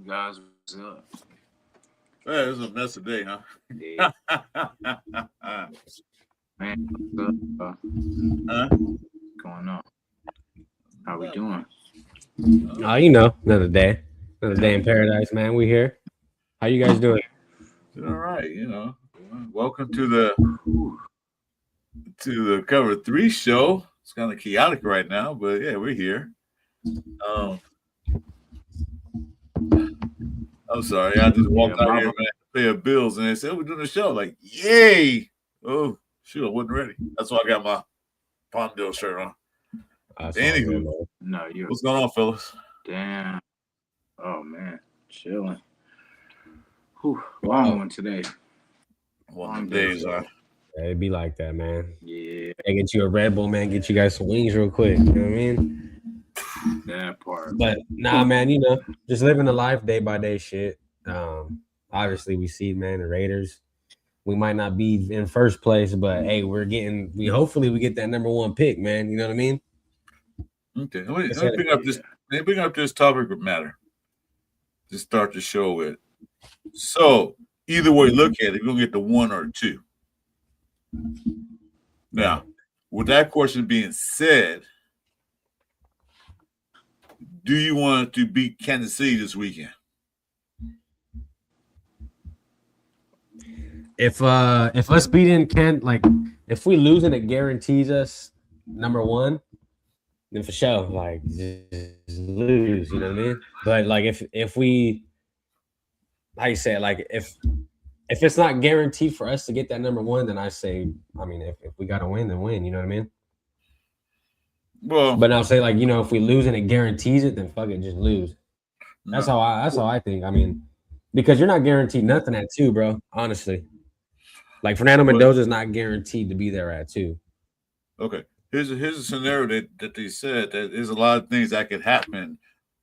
guys? What's up? Well, it's a mess today, huh? Yeah, man. What's up? Huh? What's going on? How we doing? Another day in paradise, man. We here. How you guys doing? All right, Welcome to the Cover Three show. It's kind of chaotic right now, but yeah, we're here. Um, I'm sorry, I just Yeah, walked out my here, man, to pay our bills, and they said we're doing the show. Like, yay! Oh, shoot, I wasn't ready. That's why I got my Palmdale shirt on. That's all good, Anywho, man. no, you what's going on, fellas? damn. Oh man, chilling. Whew, long one today. One of the Palmdale days, show. Yeah, it'd be like that, man. Yeah, I get you a Red Bull, man. Get you guys some wings real quick. You know what I mean? that part. But nah, man. Just living the life day by day shit. Obviously we see, man, the Raiders. We might not be in first place, but hey, hopefully we get that number one pick, man. You know what I mean? Okay, let me pick up this. Let me bring up this topic of matter to start the show with. So, either way, look at it, you're gonna get the one or two. Now, with that question being said, do you want to beat Kansas City this weekend? If us beating if we lose and it guarantees us number one, then for sure, like just lose. You know what I mean? But like if we, how you say it, like if it's not guaranteed for us to get that number one, then I say, I mean, if we gotta win, then win. You know what I mean? Well, But I'll say, like, if we lose and it guarantees it, then fuck it, just lose. That's no. how I think. I mean, because you're not guaranteed nothing at two, bro. Honestly, like Fernando Mendoza's not guaranteed to be there at two. Okay. Here's a scenario that they said that there's a lot of things that could happen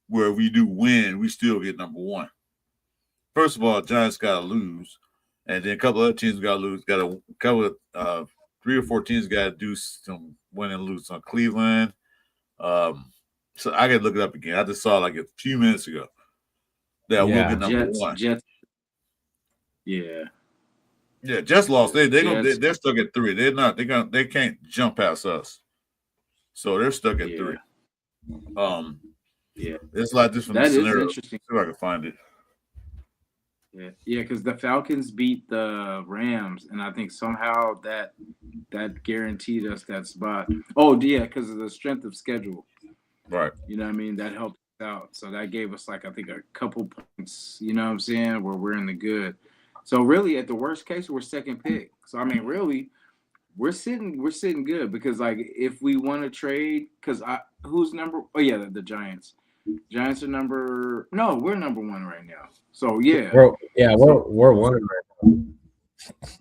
where we do win, we still get number one. First of all, Giants got to lose, and then a couple other teams got to lose. Got a couple of 3 or 4 teams got to do some win and lose. On Cleveland, so I got to look it up again. I just saw like a few minutes ago that we'll get number one. Jets. Yeah. Yeah, Jets lost. Jets. They're stuck at 3. They can't jump past us. So they're stuck at 3. Yeah. There's a lot of different That scenarios. is interesting. See if I can find it. Yeah, because the Falcons beat the Rams, and I think somehow that guaranteed us that spot. Oh, yeah, because of the strength of schedule. Right. You know what I mean? That helped us out. So that gave us, like, I think a couple points, you know what I'm saying, where we're in the good. So really, at the worst case, we're second pick. So I mean, really, we're sitting good because like if we want to trade, because who's number? Oh yeah, the Giants. Giants are we're number one right now. So yeah, we're one right now.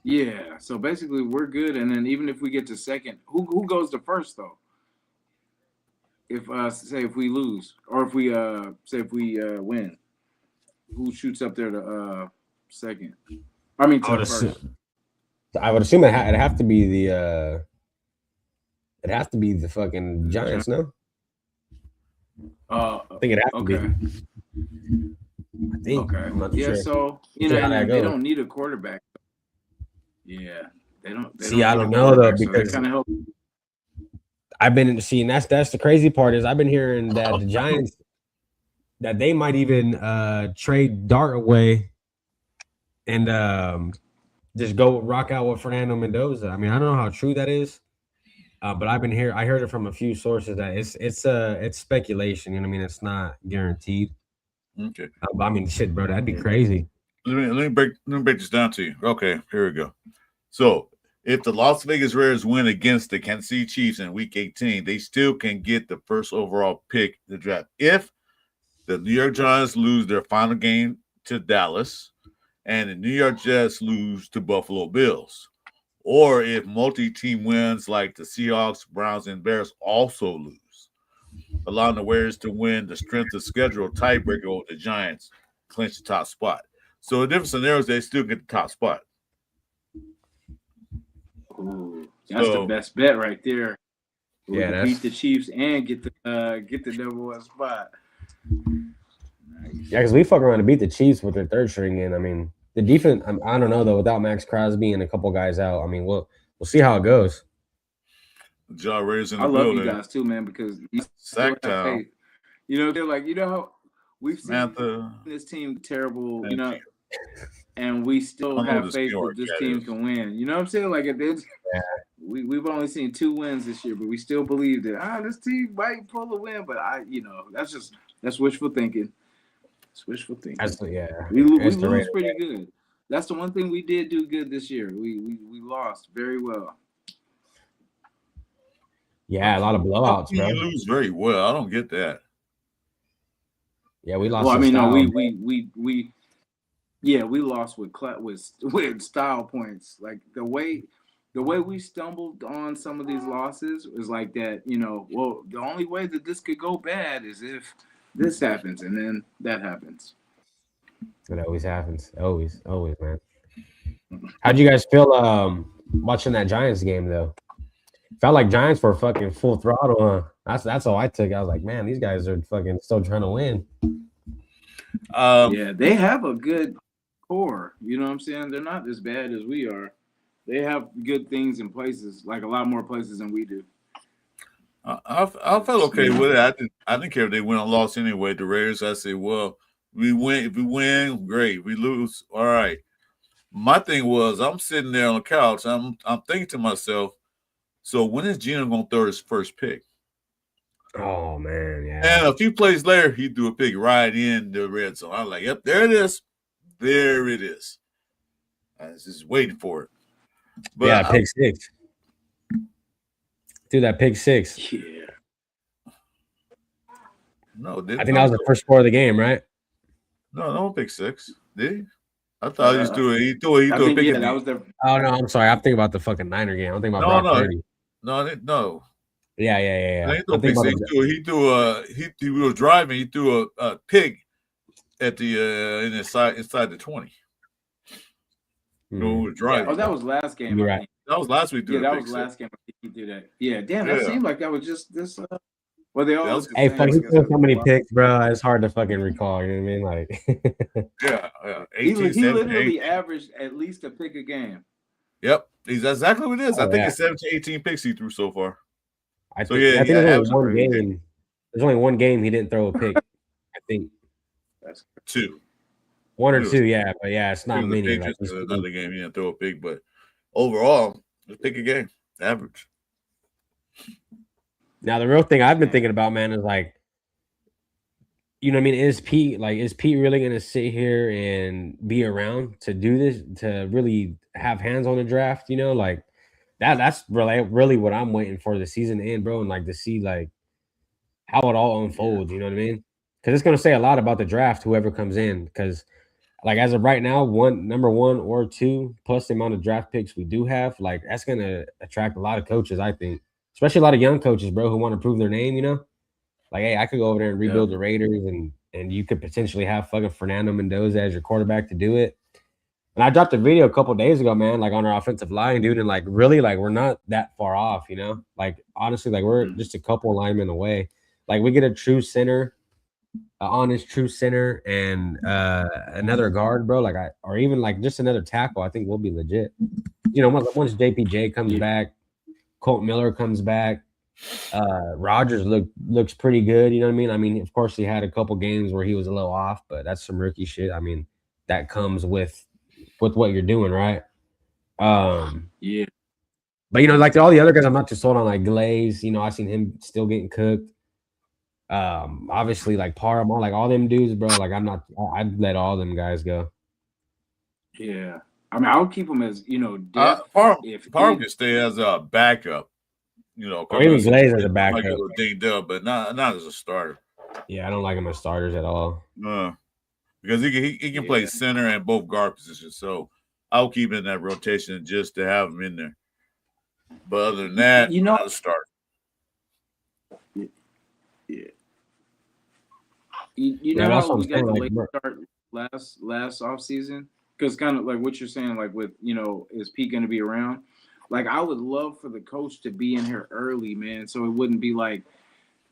Yeah, so basically we're good, and then even if we get to second, who goes to first though? If say if we lose, or if we say if we win, who shoots up there to second? I mean, to first. I would assume it'd have to be the fucking Giants, no? I think it'd have to be. I think. Okay. Yeah. Sure. So they don't need a quarterback. Yeah, they don't. I don't know though because so kind of help. I've been seeing that's the crazy part is I've been hearing that the Giants that they might even trade Dart away and just go rock out with Fernando Mendoza. I mean, I don't know how true that is, but I heard it from a few sources that it's speculation. You know what I mean? It's not guaranteed. Okay. I mean, shit, bro, that'd be crazy. Let me break this down to you. Okay, here we go. So if the Las Vegas Raiders win against the Kansas City Chiefs in Week 18, they still can get the first overall pick in the draft. If the New York Giants lose their final game to Dallas, and the New York Jets lose to Buffalo Bills, or if multi-team wins like the Seahawks, Browns, and Bears also lose, allowing the Warriors to win the strength of schedule tiebreaker over the Giants, clinch the top spot. So in different scenarios, they still get the top spot. Ooh, that's the best bet right there. We can beat the Chiefs and get the number one spot. Nice. Yeah, because we fuck around to beat the Chiefs with their third string in. I mean, the defense. I don't know though. Without Max Crosby and a couple guys out, I mean, we'll see how it goes. Ja Raiders in I the love you building. guys too, man, because you still have Sacktown. faith. You know, they're like, you know how we've seen Samantha. this team terrible, you Thank know, you. and we I still don't know who have this faith New that York this cat team is. can win. You know what I'm saying? Like, we've only seen 2 wins this year, but we still believe that this team might pull a win. But that's wishful thinking. It's wishful thinking. We It's the lose Raiders. pretty good. That's the one thing we did do good this year. We lost very well. Yeah, a lot of How blowouts, can bro. you lose very well? I don't get that. Yeah, we lost. Well, I in mean, no, style, we lost with style points. Like the way we stumbled on some of these losses was like that. You know, well, the only way that this could go bad is if this happens, and then that happens. It always happens. Always, man. How'd you guys feel watching that Giants game though? Felt like Giants were fucking full throttle, huh? That's all I took. I was like, man, these guys are fucking still trying to win. Yeah, they have a good core. You know what I'm saying? They're not as bad as we are. They have good things in places, like a lot more places than we do. I felt okay with it. I didn't care if they win or lost anyway. The Raiders, I say, well, we win. If we win, great. We lose, all right. My thing was, I'm sitting there on the couch. I'm thinking to myself, so when is Gino gonna throw his first pick? Oh man, yeah. And a few plays later, he threw a pick right in the red zone. I was like, yep, there it is. There it is. I was just waiting for it. But yeah, pick six. Dude, that pick six. Yeah. No, I think that was the first score of the game, right? No pick six. Did he? I thought he was doing. He threw a pick. Yeah, that was the. Oh no, I'm sorry. I'm thinking about the fucking Niner game. I'm thinking about Brock Purdy. No. Yeah. He was driving. He threw a pig at the inside the 20. No, was driving. Yeah, that was last game. You're right. That was last week. Yeah, that was last game. He did that. Yeah, damn. That seemed like that was just this. Well, they all. Hey, fuck, he threw so many picks, bro. It's hard to fucking recall. You know what I mean? Like, yeah. 18, he literally averaged at least a pick a game. Yep, he's exactly what it is. I think it's 17, 18 picks he threw so far. I think there's only one game. There's only one game he didn't throw a pick. I think that's 2. 1 or 2, yeah, but yeah, it's not many. Like, another game he didn't throw a pick, but overall, just pick a game, average. Now the real thing I've been thinking about, man, is like, you know what I mean? Is Pete really gonna sit here and be around to do this, to really have hands on the draft? You know, like that's really what I'm waiting for the season to end, bro, and like to see like how it all unfolds. You know what I mean? Because it's gonna say a lot about the draft, whoever comes in. Because like as of right now, number 1 or 2 plus the amount of draft picks we do have, like that's gonna attract a lot of coaches, I think, especially a lot of young coaches, bro, who want to prove their name. You know, like, hey, I could go over there and rebuild the Raiders, and you could potentially have fucking Fernando Mendoza as your quarterback to do it. And I dropped a video a couple days ago, man, like on our offensive line, dude, and like really, like we're not that far off, you know. Like honestly, like we're just a couple linemen away. Like we get a true center. Honest true center and another guard, bro, like or even like just another tackle, I think we'll be legit. You know, once JPJ comes back, Colt Miller comes back, Rogers looks pretty good, you know what I mean? I mean, of course he had a couple games where he was a little off, but that's some rookie shit. I mean, that comes with what you're doing, right? Yeah. But you know, like all the other guys, I'm not too sold on, like Glaze, you know, I seen him still getting cooked. Obviously like Parham, like all them dudes, bro. Like I'd let all them guys go. Yeah, I mean, I would keep him as, you know, Parham can stay as a backup, you know, or even Glaze as a backup, dinged up, but not as a starter. Yeah, I don't like him as starters at all. No, because he can play center and both guard positions, so I'll keep him in that rotation just to have him in there. But other than that, you know, not a starter. Yeah. You know how we got the late start last off season? Because kind of like what you're saying, like with, you know, is Pete going to be around? Like I would love for the coach to be in here early, man, so it wouldn't be like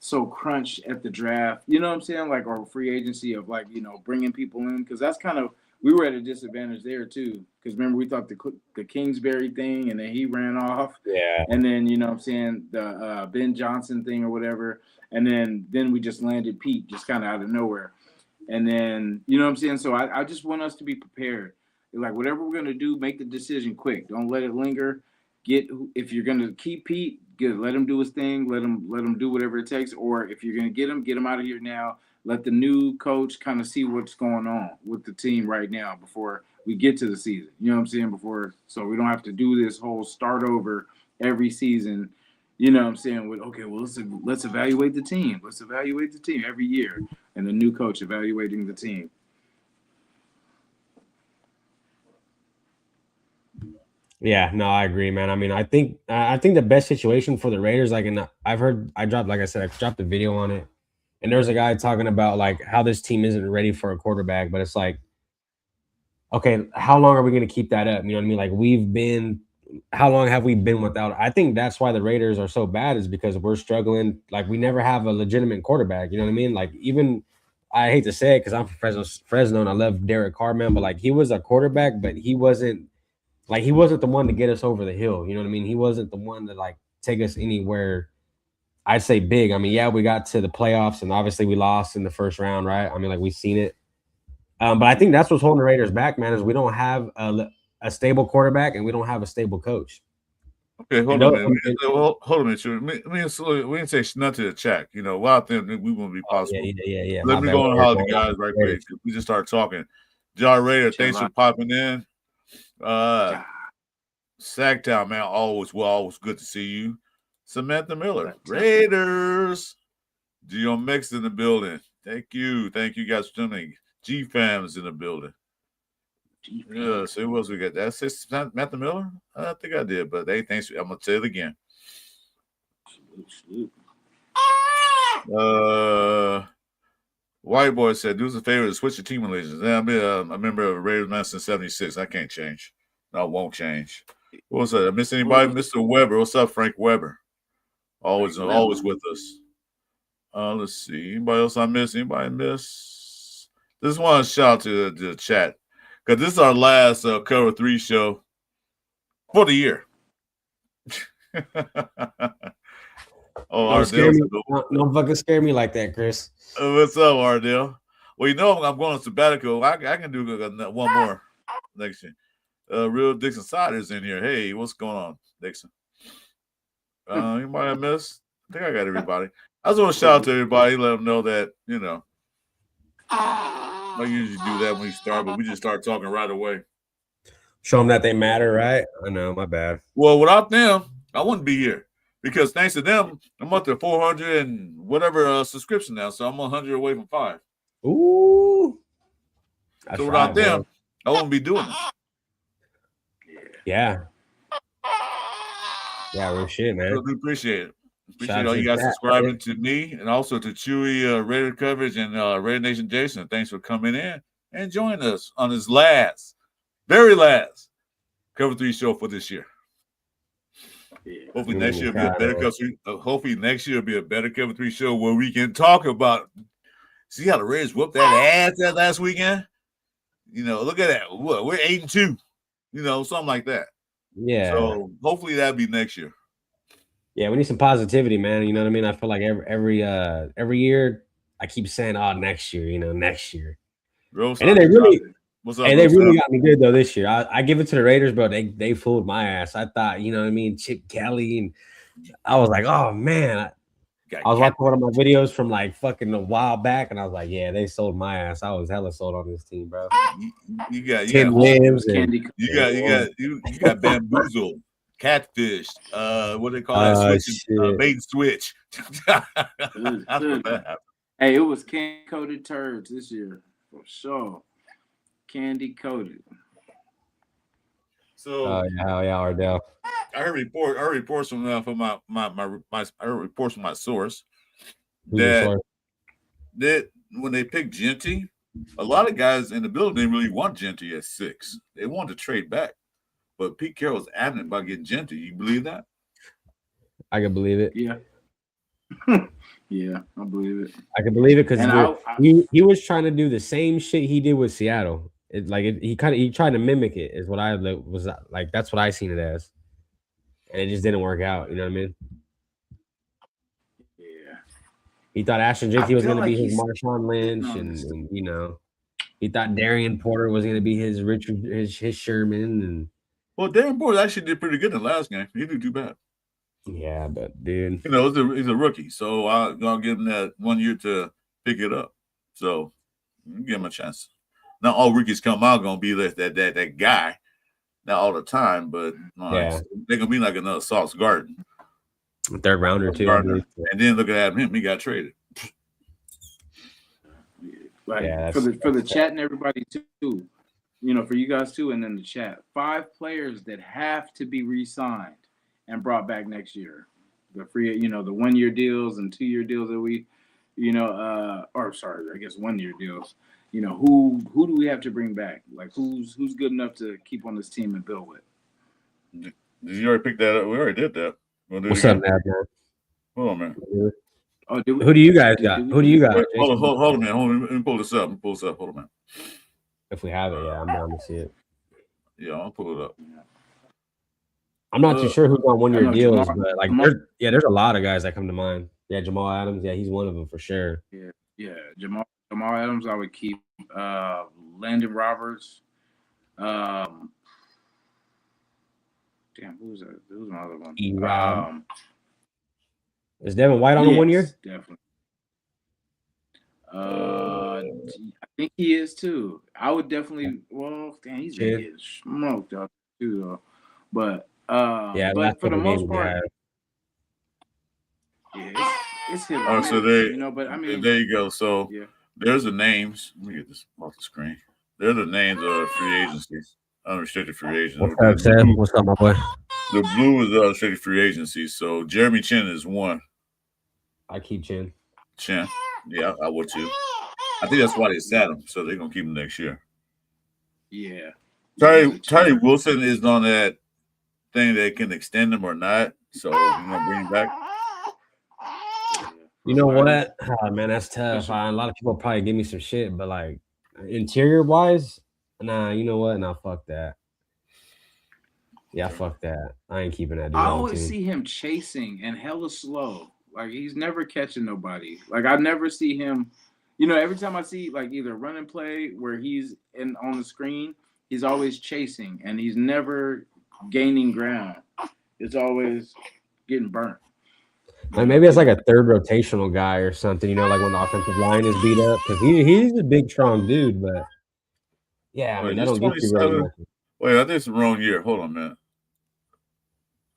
so crunched at the draft. You know what I'm saying? Like our free agency of like bringing people in because that's kind of we were at a disadvantage there too. Because remember we thought the Kingsbury thing and then he ran off, Yeah. and then you know what I'm saying the Ben Johnson thing or whatever, and then we just landed Pete just kind of out of nowhere, and then you know what I'm saying. So I just want us to be prepared. Like whatever we're gonna do, make the decision quick. Don't let it linger. If you're gonna keep Pete, let him do his thing. Let him do whatever it takes. Or if you're gonna get him out of here now. Let the new coach kind of see what's going on with the team right now before we get to the season. You know what I'm saying? So we don't have to do this whole start over every season. You know what I'm saying? With okay, well let's evaluate the team. Let's evaluate the team every year, and the new coach evaluating the team. Yeah, no, I agree, man. I mean, I think the best situation for the Raiders, like, and I dropped, like I said, I dropped a video on it, and there's a guy talking about like how this team isn't ready for a quarterback, but it's like, okay, how long are we going to keep that up? You know what I mean? Like how long have we been without? I think that's why the Raiders are so bad is because we're struggling. Like we never have a legitimate quarterback. You know what I mean? Like even I hate to say it because I'm from Fresno and I love Derek Carr, man, but like he was a quarterback, but he wasn't the one to get us over the hill. You know what I mean? He wasn't the one to like take us anywhere. I'd say big. I mean, yeah, we got to the playoffs and obviously we lost in the first round, right? I mean, like we've seen it. But I think that's what's holding the Raiders back, man, is we don't have a stable quarterback and we don't have a stable coach. Okay, hold on a minute. Hold on a minute. We didn't say nothing to the chat. You know, well, I think we won't be possible. Yeah. Let me go on how the guys right quick. We just started talking. Jar Raider, thanks for popping in. Sacktown, man, always good to see you. Samantha Miller, Raiders. Geo Mix in the building. Thank you guys for tuning. G Fam's in the building. Yeah, so who else we got? That's Samantha Miller. I think I did, but hey, thanks. I'm gonna say it again. White boy said, "Do us a favor to switch your team allegiance." Yeah, I'm a member of Raiders man since '76. I can't change. No, it won't change. What was that? I miss anybody? Mr. Weber. What's up, Frank Weber? Always with us. Let's see. Anybody else I miss? Anybody miss? Just want to shout out to the chat because this is our last Cover 3 show for the year. Don't fucking scare me like that, Chris. What's up, Ardell? Well, you know I'm going on sabbatical. I can do one more next year. Real Dixon Sider's in here. Hey, what's going on, Dixon? Anybody I missed? I think I got everybody. I just want to shout out to everybody, let them know that, you know, I usually do that when we start, but we just start talking right away. Show them that they matter, right? I know, my bad. Well, without them, I wouldn't be here because thanks to them, I'm up to 400 and whatever subscription now, so I'm 100 away from 5. Ooh. So without them, I wouldn't be doing this. Yeah. Yeah, real shit, man. Really appreciate it. Appreciate all you guys subscribing to me and also to Chewy Raider Coverage and Raider Nation Jason. Thanks for coming in and joining us on his very last Cover 3 show for this year. Yeah. Hopefully next year will be a better Cover 3. Hopefully next year will be a better Cover 3 show where we can talk about. See how the Raiders whooped that ass that last weekend? You know, look at that. What, we're 8-2. You know, something like that. Yeah. So hopefully that'll be next year. Yeah, we need some positivity, man. You know what I mean? I feel like every year I keep saying, "Oh, next year, next year." And then they really got me good though this year. I give it to the Raiders, bro. They fooled my ass. I thought, you know what I mean, Chip Kelly, and I was like, oh man. I was watching one of my videos from like fucking a while back, and I was like, yeah, they sold my ass. I was hella sold on this team, bro. You got Tim Williams, you got bamboozled. Catfish, what they call that? Bait and switch. Hey, it was candy coated turds this year for sure. Candy coated. So, yeah, Ardell. I heard reports from my source that when they picked Genty, a lot of guys in the building didn't really want Genty at 6. They wanted to trade back. But Pete Carroll's adamant about getting Genty. You believe that? I can believe it. Yeah. Yeah, I believe it. I can believe it because And he was trying to do the same shit he did with Seattle. He tried to mimic it is what was like. That's what I seen it as, and it just didn't work out. You know what I mean? yeah, He thought Ashton I Jeffy was feel going to like be his he's Marshawn sitting Lynch, on this. and he thought Darian Porter was going to be his Richard his Sherman, and Well, Darren Boyd actually did pretty good in the last game. He didn't do bad. yeah, but dude, He's a rookie, so I'll give him that 1 year to pick it up. So give him a chance. Not all rookies come out gonna be that guy, not all the time, but yeah, they're gonna be like another Sauce Garden. third rounder too, I believe. And then look at him, he got traded. Like Yeah, for the chat and everybody too, for you guys too, and then the chat. 5 players that have to be re-signed and brought back next year. The free, the 1-year deals and 2-year deals that we, or sorry, I guess 1-year deals. Who do we have to bring back? Like who's good enough to keep on this team and build with? Did you already pick that up? We already did that. What's up, man? Hold on, man. Oh, who do you guys got? Who do you got? Wait, hold on, man. Let me pull this up. Hold on, man. If we have it, yeah, I'm down to see it. Yeah, I'll pull it up. I'm not too sure who's on 1-year deals, Jamal, but like, there's a lot of guys that come to mind. Yeah, Jamal Adams, yeah, he's one of them for sure. Yeah, Jamal Adams, I would keep. Landon Roberts. Damn, who's that? Who's my other one? Is Devin White on him 1 year? Definitely. I think he is too. I would definitely. Well, damn, he's gonna get smoked out too, though. But yeah, but for the most part, yeah, it's him. Oh, so but I mean, there you go. So yeah. There's the names. Let me get this off the screen. They're the names of free agencies, unrestricted free agents. What's up, Sam? What's up, my boy? The blue is the unrestricted free agency. So Jeremy Chin is one. I keep Chin. Yeah, I would too. I think that's why they sat him, so they're gonna keep him next year. Yeah. Tyree Wilson is on that thing that can extend him or not. So we're gonna bring him back. You know what? Oh, man, that's tough. A lot of people probably give me some shit, but like interior wise, nah, you know what? Nah, fuck that. Yeah, fuck that. I ain't keeping that dude. I always see him chasing and hella slow. Like he's never catching nobody. Like I never see him. Every time I see like either run and play where he's on the screen, he's always chasing and he's never gaining ground. It's always getting burnt. Like maybe it's like a third rotational guy or something, like when the offensive line is beat up because he's a big, strong dude. But yeah, I mean, I don't get you very much. Wait, I think it's the wrong year. Hold on, man.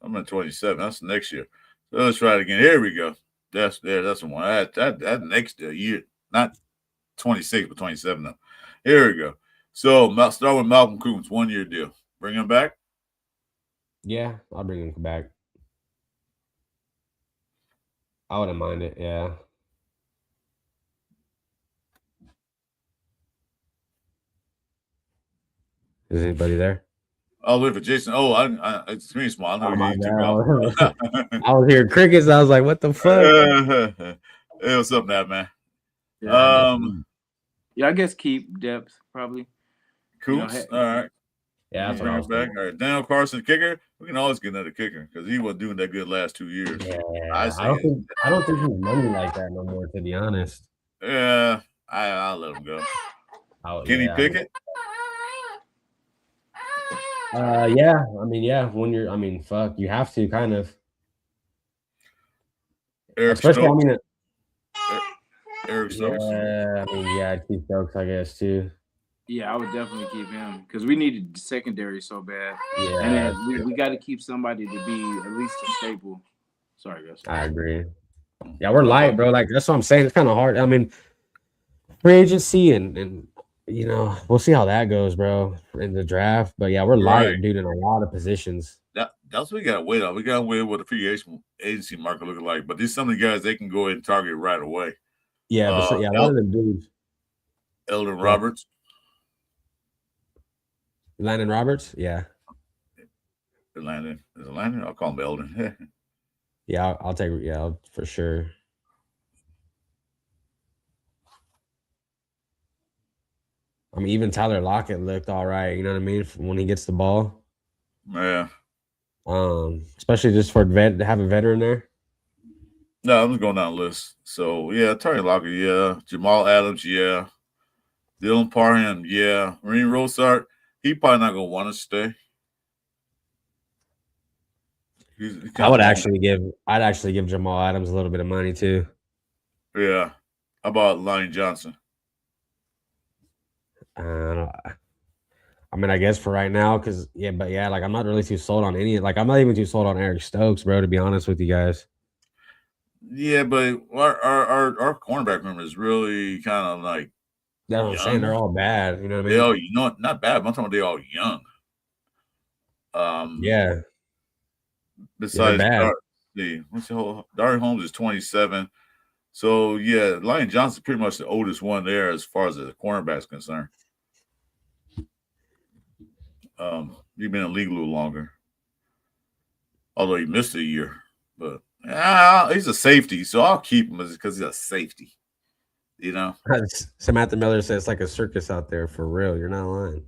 I'm at 27. That's next year. So let's try it again. Here we go. That's the one. That next year, not 26, but 27 though. Here we go. So start with Malcolm Coombs, 1-year deal. Bring him back. Yeah, I'll bring him back. I wouldn't mind it. Yeah. Is anybody there? I'll live for Jason. Oh, it's screen small. I know you. I was hearing crickets. I was like, "What the fuck?" Hey, what's up, now, man? Yeah, I guess keep depth probably. Coops. All right. Yeah, that's bring him back. All right, Daniel Carson, kicker. We can always get another kicker because he wasn't doing that good last 2 years. Yeah, I don't think he's money like that no more. To be honest. Yeah, I'll let him go. Kenny Pickett. Yeah. I mean, yeah. Fuck, you have to kind of. Eric Especially, Stokes. Eric Stokes. Yeah, I mean, yeah, I'd keep Stokes, I guess, too. Yeah, I would definitely keep him because we needed secondary so bad. Yeah, and then we got to keep somebody to be at least a staple. Sorry, guys. I agree. Yeah, we're light, bro. Like that's what I'm saying. It's kind of hard. I mean, free agency and we'll see how that goes, bro, in the draft. But yeah, we're light, dude, in a lot of positions. That's what we got to wait on. We got to wait what the free agency market looking like. But these some of the guys they can go ahead and target right away. Yeah, but a lot of them dudes. Eldon Roberts. Landon Roberts, yeah. Landon. Is it Landon? I'll call him Eldon. Yeah, I'll take. Yeah, for sure. I mean, even Tyler Lockett looked all right. You know what I mean? When he gets the ball, Yeah. especially just for to have a veteran there. No, I'm just going down the list. So yeah, Terry Locker, yeah. Jamal Adams, yeah. Dylan Parham, yeah. Marine Rosart, he probably not gonna want to stay. He's kind of long. I'd actually give Jamal Adams a little bit of money too. Yeah. How about Lonnie Johnson? Uh, I mean, I guess for right now, because like I'm not really too sold on any. Like I'm not even too sold on Eric Stokes, bro. To be honest with you guys. Yeah, but our cornerback room is really kind of like That's what I'm saying. They're young. all bad. You know what I They mean? all, not bad. But I'm talking about they all young. Yeah, yeah, they're Besides, bad. what's the whole Darren Holmes is 27. So yeah, Lonnie Johnson's pretty much the oldest one there as far as the cornerback's concerned. He's been in the league a little longer, although he missed a year. But he's a safety, so I'll keep him because he's a safety. You know. Samantha Miller says it's like a circus out there for real. You're not lying.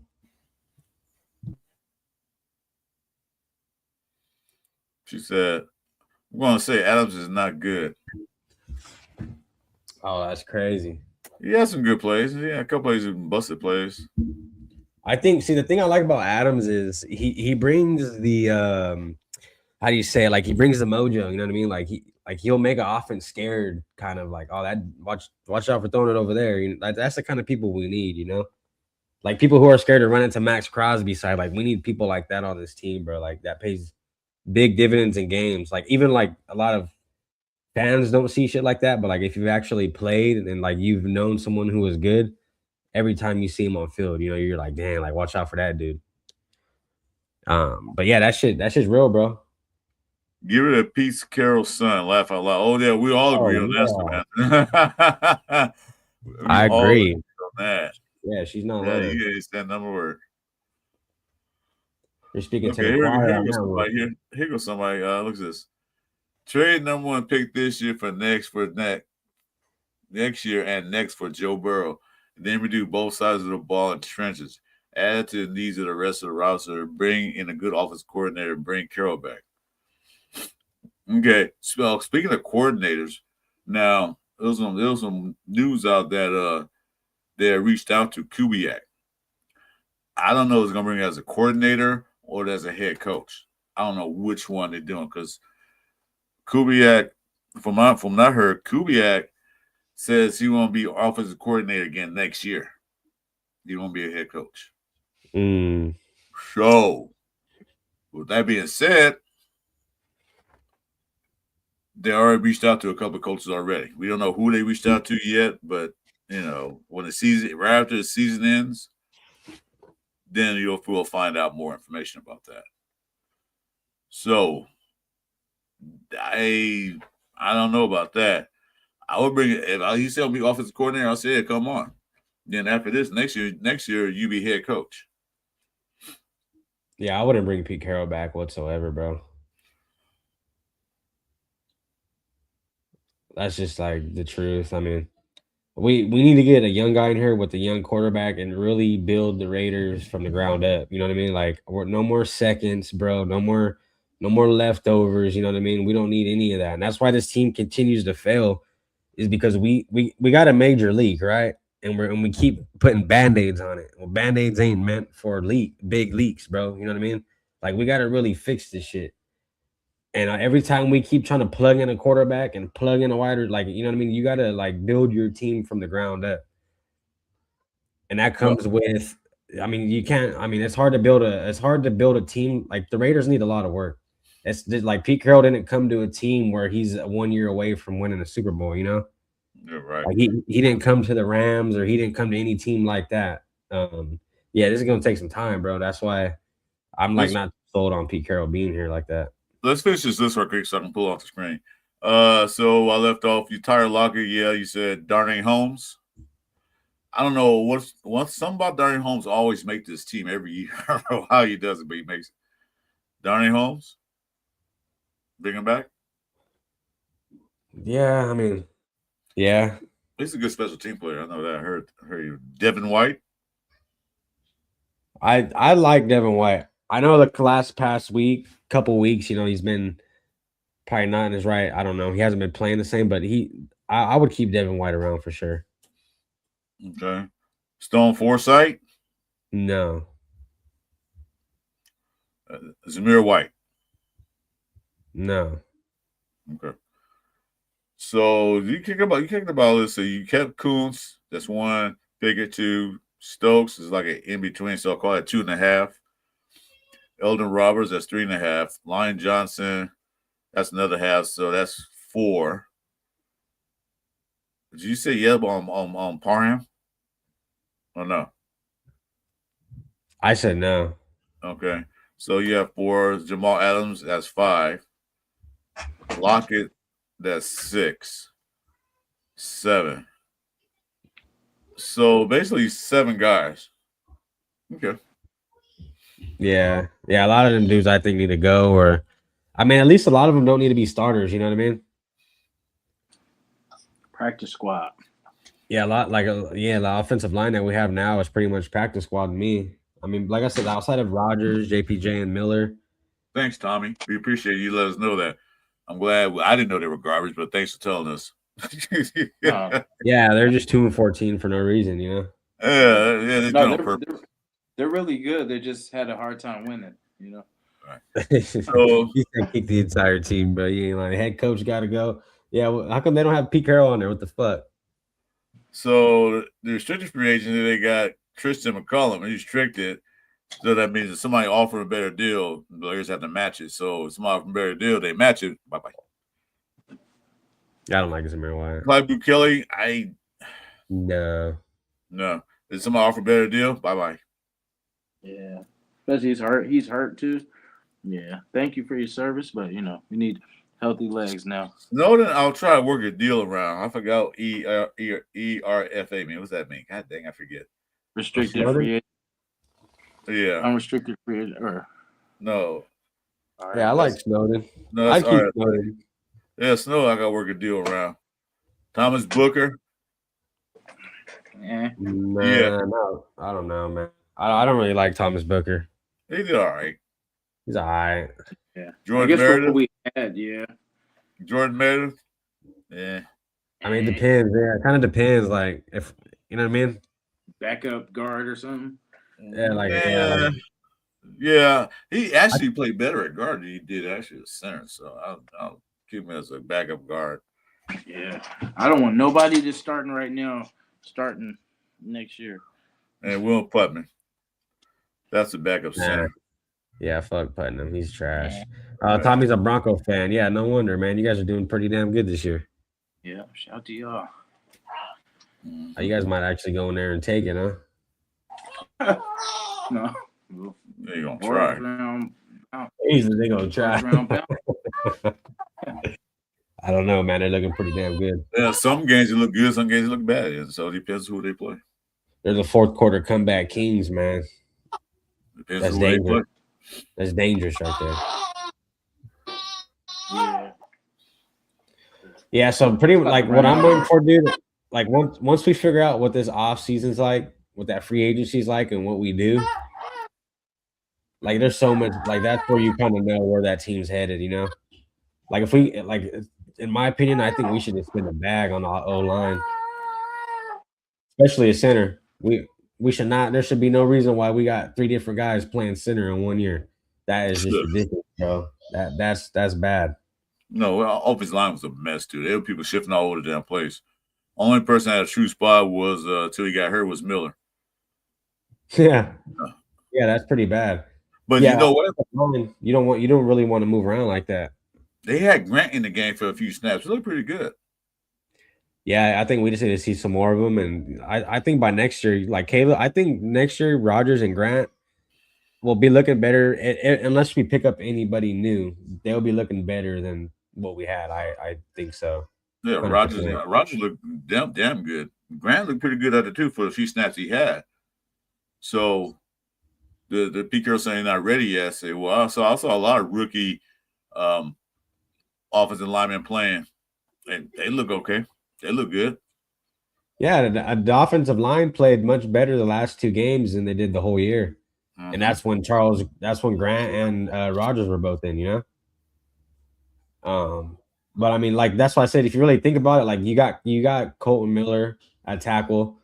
She said, "I'm going to say Adams is not good." Oh, that's crazy. He has some good plays. Yeah, a couple plays busted plays. I think. See, the thing I like about Adams is he brings the how do you say it? Like he brings the mojo. You know what I mean? He'll make an offense scared, kind of like, oh, that watch out for throwing it over there. You know, that's the kind of people we need. You know, like people who are scared to run into Max Crosby side. Like we need people like that on this team, bro. Like that pays big dividends in games. Like even like a lot of fans don't see shit like that, but like if you've actually played and like you've known someone who is good, every time you see him on field, you know, you're like, damn, like watch out for that dude. But yeah, that's just real, bro. Give it a piece, Carol's son. Laugh out loud. Oh yeah, we all agree on Oh that, yeah, we I all agree agree. on that. Yeah, she's not Yeah, lying. you guys that number word. You're speaking to Okay, the choir here on goes that one. somebody. Here goes somebody. Look at this. Trade number one pick this year for next year and next for Joe Burrow. And then we do both sides of the ball in trenches. Add to the needs of the rest of the roster. Bring in a good offense coordinator. Bring Carroll back. Okay. So speaking of coordinators, now there was some news out that they reached out to Kubiak. I don't know if it's gonna bring it as a coordinator or as a head coach. I don't know which one they're doing because Kubiak, from what I heard, Kubiak says he won't be offensive coordinator again next year. He won't be a head coach. Mm. So, with that being said, they already reached out to a couple of coaches already. We don't know who they reached out to yet, but when the season, right after the season ends, then we'll find out more information about that. So, I don't know about that. I would bring it if he said me offensive coordinator. I'll say, come on. Then after this, next year you be head coach. Yeah, I wouldn't bring Pete Carroll back whatsoever, bro. That's just like the truth. I mean, we need to get a young guy in here with a young quarterback and really build the Raiders from the ground up. You know what I mean? Like no more seconds, bro. No more leftovers. You know what I mean? We don't need any of that. And that's why this team continues to fail, is because we got a major leak, right? And we keep putting band-aids on it. Well, band-aids ain't meant for big leaks, bro. You know what I mean? Like we gotta really fix this shit. And every time we keep trying to plug in a quarterback and plug in a wider, like, you know what I mean? You got to like build your team from the ground up. And that Well, comes with, I mean, you can't, I mean, it's hard to build a team. Like the Raiders need a lot of work. It's just like Pete Carroll didn't come to a team where he's 1 year away from winning a Super Bowl, you know? you're right. Like he didn't come to the Rams or he didn't come to any team like that. Yeah, this is going to take some time, bro. That's why I'm like Let's not sold on Pete Carroll being here like that. let's finish this real quick so I can pull off the screen. So I left off you Tyler Locker. Yeah, you said Darnay Holmes. I don't know what's something about Darnay Holmes always make this team every year. I don't know how he does it, but he makes it. Darnay Holmes, bring him back. Yeah, I mean, yeah. He's a good special team player. I know that. I heard you. Devin White. I like Devin White. I know the past couple weeks, he's been probably not in his right. I don't know. He hasn't been playing the same, but I would keep Devin White around for sure. Okay. Stone Forsythe, No. Zamir White. No. Okay. So you kicked about this. So you kept Kuntz. That's one. Pickett two. Stokes is like an in between. So I'll call it 2.5. Eldon Roberts, that's 3.5. Lion Johnson, that's another half. So that's 4. Did you say yeah on Parham? Or no? I said no. Okay. So you have 4. Jamal Adams, that's 5. Lockett, that's 6. 7. So basically 7 guys. Okay. Yeah. Yeah, a lot of them dudes I think need to go, or at least a lot of them don't need to be starters, you know what I mean? Practice squad. Yeah, a lot the offensive line that we have now is pretty much practice squad to me. Like I said, outside of Rodgers, JPJ, and Miller. Thanks, Tommy. We appreciate you let us know that. I'm glad I didn't know they were garbage, but thanks for telling us. Yeah, they're just 2-14 for no reason, Yeah, they're doing on purpose. They're really good. They just had a hard time winning, Right. So he said kick the entire team, bro. You ain't like head coach got to go. Yeah, well, how come they don't have Pete Carroll on there? What the fuck? So the restricted free agent, they got Tristan McCullum, and he's restricted. So that means if somebody offer a better deal, the players have to match it. So if somebody offer a better deal, they match it. Bye-bye. I don't like Zamir White. Clyde Kelly, No. Did somebody offer a better deal? Bye-bye. Yeah. Especially he's hurt. He's hurt too. Yeah. Thank you for your service, but we need healthy legs now. Snowden, I'll try to work a deal around. I forgot ERFA mean. What's that mean? God dang, I forget. Restricted free agent. Yeah. Unrestricted free agent. No. Right, yeah, I like Snowden. No, I keep Snowden. Yeah, Snowden, I got to work a deal around. Thomas Booker. Yeah. No, I don't know, man. I don't really like Thomas Booker. He did all right. He's all right. Yeah. Jordan Meredith. We had, yeah. Jordan Meredith. Yeah. It depends. Yeah, it kind of depends. Like if you know what I mean. Backup guard or something. Yeah. He actually played better at guard than he did actually at center. So I'll keep him as a backup guard. Yeah. I don't want nobody just starting right now. Starting next year. And Will Putnam. That's the backup center. Yeah, fuck Putnam. He's trash. Tommy's a Bronco fan. Yeah, no wonder, man. You guys are doing pretty damn good this year. Yeah, shout to y'all. You guys might actually go in there and take it, huh? No. They're going to try. They're going to try. I don't know, man. They're looking pretty damn good. Yeah, some games look good, some games look bad. And so it depends who they play. They're the fourth quarter comeback kings, man. Depends That's who dangerous. they play. That's dangerous right there. Yeah. Yeah, so pretty like what I'm waiting for, dude. Like once we figure out what this off season's like, what that free agency's like, and what we do, like there's so much. Like that's where you kind of know where that team's headed. Like if we like, in my opinion, I think we should just spend a bag on our O line, especially a center. We should not. There should be no reason why we got 3 different guys playing center in 1 year. That is just ridiculous, bro. That's bad. No, offensive line was a mess too. There were people shifting all over the damn place. Only person that had a true spot was till he got hurt was Miller. Yeah, that's pretty bad. But you know what? You don't really want to move around like that. They had Grant in the game for a few snaps. It looked pretty good. Yeah, I think we just need to see some more of them, and I think by next year, like Caleb, I think next year Rodgers and Grant will be looking better unless we pick up anybody new. They'll be looking better than what we had. I think so. Yeah, 100%. Rodgers looked damn good. Grant looked pretty good at it too for the few snaps he had. So the Pete Carroll saying not ready yet. I say, well, I saw a lot of rookie offensive linemen playing, and they look okay. They look good. Yeah, the offensive line played much better the last 2 games than they did the whole year. and that's when Grant and Rogers were both in, you know. But I mean, like that's why I said if you really think about it, like you got Colton Miller at tackle,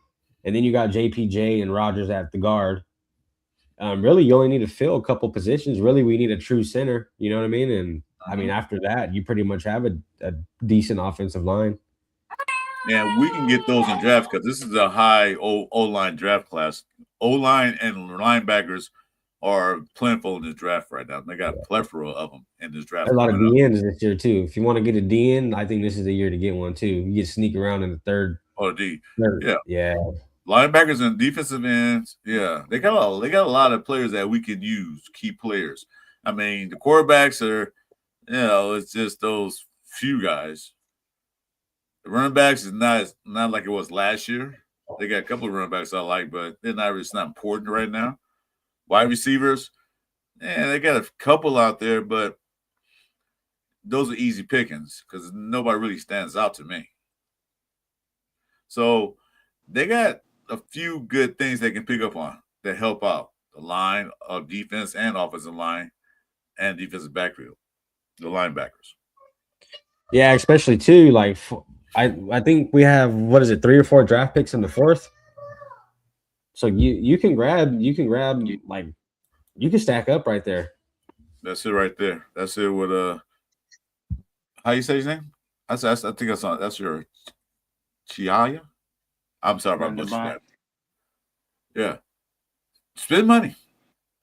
and then you got JPJ and Rogers at the guard. Really, you only need to fill a couple positions. Really, we need a true center. You know what I mean? And I mean, after that, you pretty much have a decent offensive line. And we can get those in draft because this is a high O line draft class. O line and linebackers are plentiful in this draft right now. They got a plethora of them in this draft There's a lot of coming up. DNs this year too. If you want to get a DN, I think this is the year to get one too. You get sneak around in the third. Oh, D. Third. Yeah. Linebackers and defensive ends, they got a lot of players that we can use, key players. I mean, the quarterbacks are, it's just those few guys. The running backs is not like it was last year. They got a couple of running backs I like, but it's not important right now. Wide receivers, they got a couple out there, but those are easy pickings because nobody really stands out to me. So they got a few good things they can pick up on that help out the line of defense and offensive line and defensive backfield, the linebackers. Yeah, especially too. Like I think we have 3 or 4 draft picks in the 4th. So you can grab like you can stack up right there. That's it right there. That's it with how you say his name? I think that's your Chiaya. I'm sorry about butchering that. Yeah. Spend money.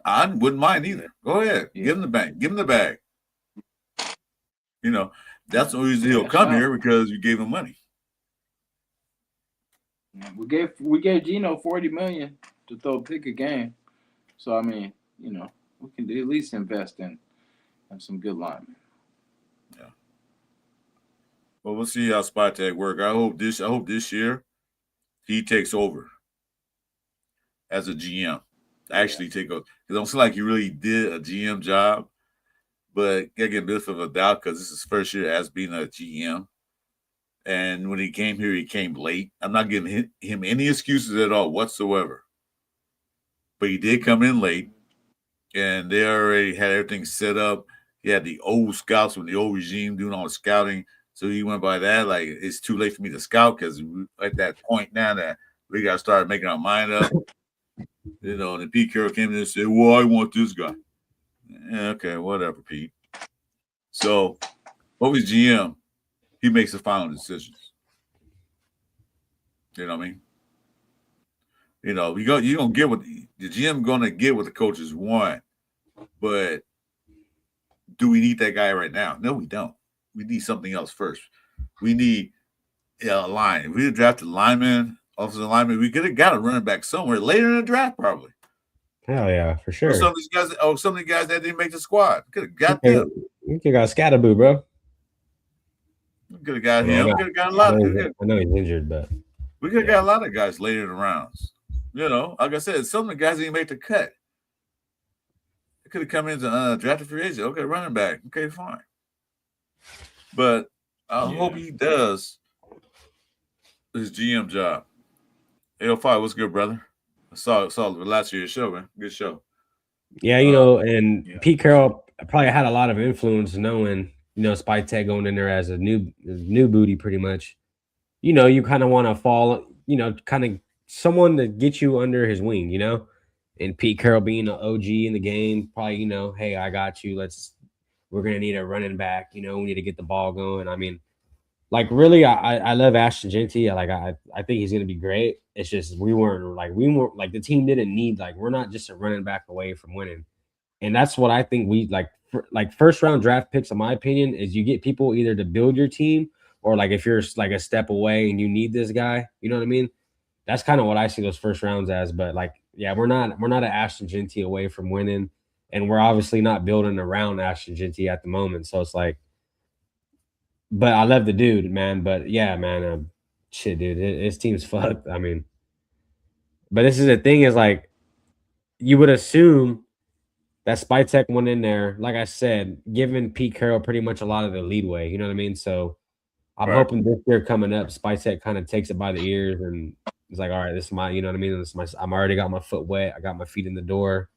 I wouldn't mind either. Go ahead. Yeah. Give him the bank. Give him the bag. That's the reason he'll come here because you gave him money. We gave Gino $40 million to throw a pick a game. So I mean, we can at least invest in some good linemen. Yeah. Well, we'll see how spot tag work. I hope this year he takes over as a GM. Actually take over. It don't seem like he really did a GM job, but I get a bit of a doubt because this is his first year as being a GM. And when he came here, he came late. I'm not giving him any excuses at all whatsoever. But he did come in late, and they already had everything set up. He had the old scouts from the old regime doing all the scouting. So he went by that, like, it's too late for me to scout because at that point now that we got to start making our mind up. And Pete Carroll came in and said, well, I want this guy. Yeah, okay, whatever, Pete. So, over GM, he makes the final decisions. You know what I mean? You're gonna get what the GM gonna get what the coaches want, but do we need that guy right now? No, we don't. We need something else first. We need a line. If we had drafted linemen, offensive linemen, we could have got a running back somewhere later in the draft, probably. Hell yeah, for sure. Some of these guys, some of the guys that didn't make the squad, could have got them. You could have got Scatterboo, bro. We could have got him. We could have got a lot. I know he's injured, but we could have got a lot of guys later in the rounds. Like I said, some of the guys didn't make the cut. They could have come in to draft a free agent. Okay, running back. Okay, fine. But I hope he does his GM job. 805, what's good, brother? I saw the last year's show, man. Good show. Yeah, Pete Carroll probably had a lot of influence knowing, Spike Tech going in there as a new booty pretty much. You kind of want to fall, kind of someone to get you under his wing, and Pete Carroll being an OG in the game, probably, hey, I got you. We're going to need a running back, we need to get the ball going. I mean, like really, I love Ashton Genty. I think he's going to be great. It's just, we weren't the team didn't need, we're not just a running back away from winning. And that's what I think we first round draft picks, in my opinion, is you get people either to build your team or if you're a step away and you need this guy, you know what I mean? That's kind of what I see those first rounds as. But we're not an Ashton Genty away from winning, and we're obviously not building around Ashton Genty at the moment. So it's but I love the dude, man. But yeah, man, shit, dude, his team's fucked. I mean, but this is the thing is you would assume that Spy Tech went in there, like I said, giving Pete Carroll pretty much a lot of the leadway. You know what I mean? So I'm hoping this year coming up, Spy Tech kind of takes it by the ears and it's all right, this is my, you know what I mean? I'm already got my foot wet. I got my feet in the door.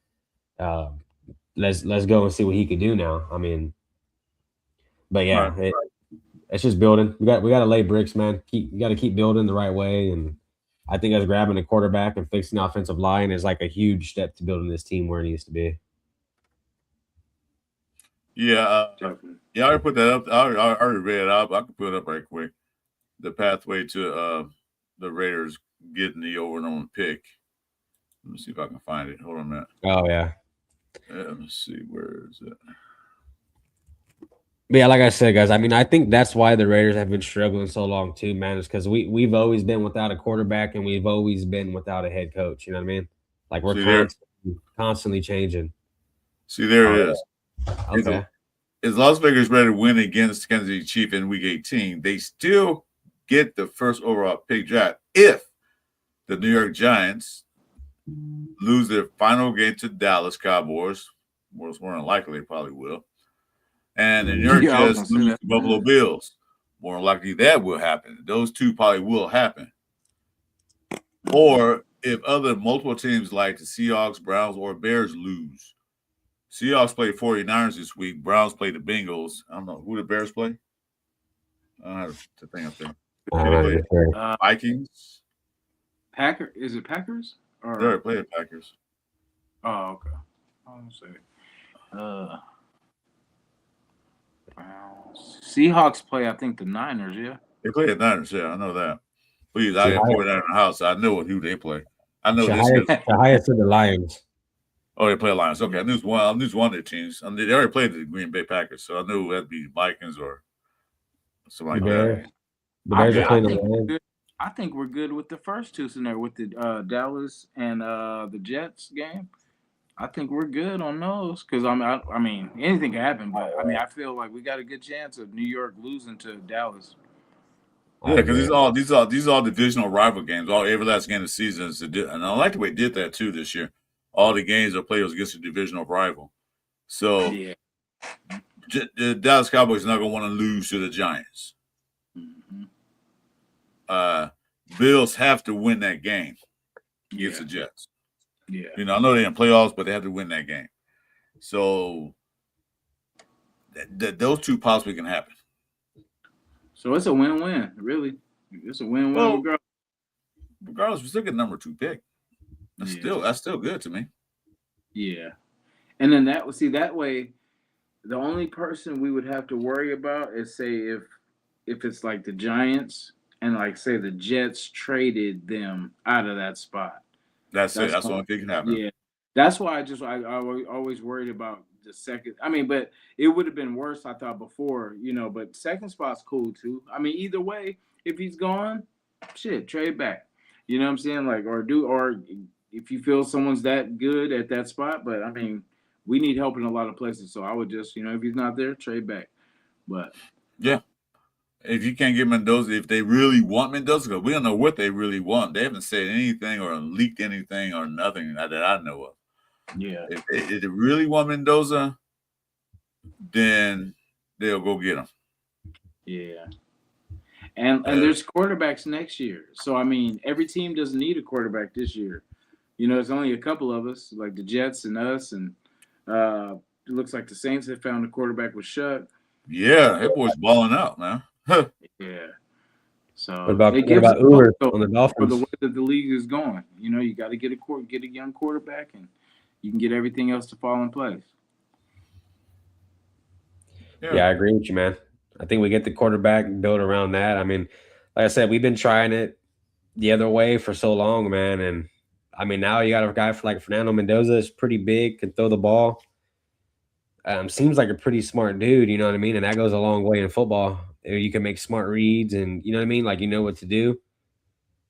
Let's go and see what he could do now. I mean, but Right. yeah, it's just building. We got to lay bricks, man. You got to keep building the right way, and I think us grabbing a quarterback and fixing the offensive line is like a huge step to building this team where it needs to be. Yeah. Definitely. Yeah, I already put that up. I already read it up. I can put it up right quick. The pathway to the Raiders getting the over and on pick. Let me see if I can find it. Hold on a minute. Oh yeah. Let me see. Where is it? But yeah, like I said, guys, I mean, I think that's why the Raiders have been struggling so long too, man. Is because we've always been without a quarterback and we've always been without a head coach. You know what I mean? Like we're See there. constantly changing. See there Oh, it is. okay. Is Las Vegas ready to win against Kansas City Chiefs in Week 18? They still get the first overall pick draft if the New York Giants lose their final game to Dallas Cowboys. More than likely, they probably will. And the New York Yeah, I was Jets gonna say lose that. to Buffalo Bills. More than likely, that will happen. Those two probably will happen. Or if other multiple teams like the Seahawks, Browns, or Bears lose. Seahawks play 49ers this week. Browns play the Bengals. I don't know who the Bears play. I don't have the thing up there. All Did they play right, sure. Vikings? Packer? Is it Packers? Or They already played the Packers. oh, okay. I was gonna say. Browns. Seahawks play, I think, the Niners. Yeah. They play the Niners. Yeah, I know that. Please, I See, got 49 in the house. So I know who they play. I know this. Shahaya to the Lions. Oh, they play Lions. Okay, I knew one. I knew one of their teams. I mean, they already played the Green Bay Packers, so I knew that'd be Vikings or something The like that. Bears. The Bears are playing the Lions. I think we're good with the first two scenario with the Dallas and the Jets game. I think we're good on those because I mean anything can happen, but I mean I feel like we got a good chance of New York losing to Dallas. Yeah, because these are all divisional rival games. Every last game of the season is and I like the way they did that too this year. All the games are played against a divisional rival. So Yeah. the Dallas Cowboys are not going to want to lose to the Giants. Mm-hmm. Bills have to win that game against the Jets. Yeah. You know, I know they're in playoffs, but they have to win that game. So those two possibly can happen. So it's a win-win, really. It's a win-win. Well, regardless, we still get number 2 pick. That's still good to me. Yeah. And then that way, the only person we would have to worry about is say if it's like the Giants and like say the Jets traded them out of that spot. That's it. That's the only thing can happen. Yeah. That's why I always worried about the second. I mean, but it would have been worse, I thought, before, but second spot's cool too. I mean, either way, if he's gone, shit, trade back. You know what I'm saying? Like, or if you feel someone's that good at that spot, but I mean, we need help in a lot of places. So I would just, if he's not there, trade back. But yeah. If you can't get Mendoza, if they really want Mendoza, because we don't know what they really want. They haven't said anything or leaked anything or nothing that I know of. Yeah. If they really want Mendoza, then they'll go get him. Yeah. And there's quarterbacks next year. So, I mean, every team doesn't need a quarterback this year. It's only a couple of us, like the Jets and us. And it looks like the Saints have found a quarterback with Shuck. Yeah, that boy's balling out, man. Yeah. So what about Uber on the Dolphins? For the way that the league is going, you got to get a young quarterback, and you can get everything else to fall in place. Yeah, I agree with you, man. I think we get the quarterback and build around that. I mean, like I said, we've been trying it the other way for so long, man. And I mean, now you got a guy like Fernando Mendoza is pretty big, can throw the ball. Seems like a pretty smart dude, you know what I mean? And that goes a long way in football. You can make smart reads and you know what I mean? Like you know what to do.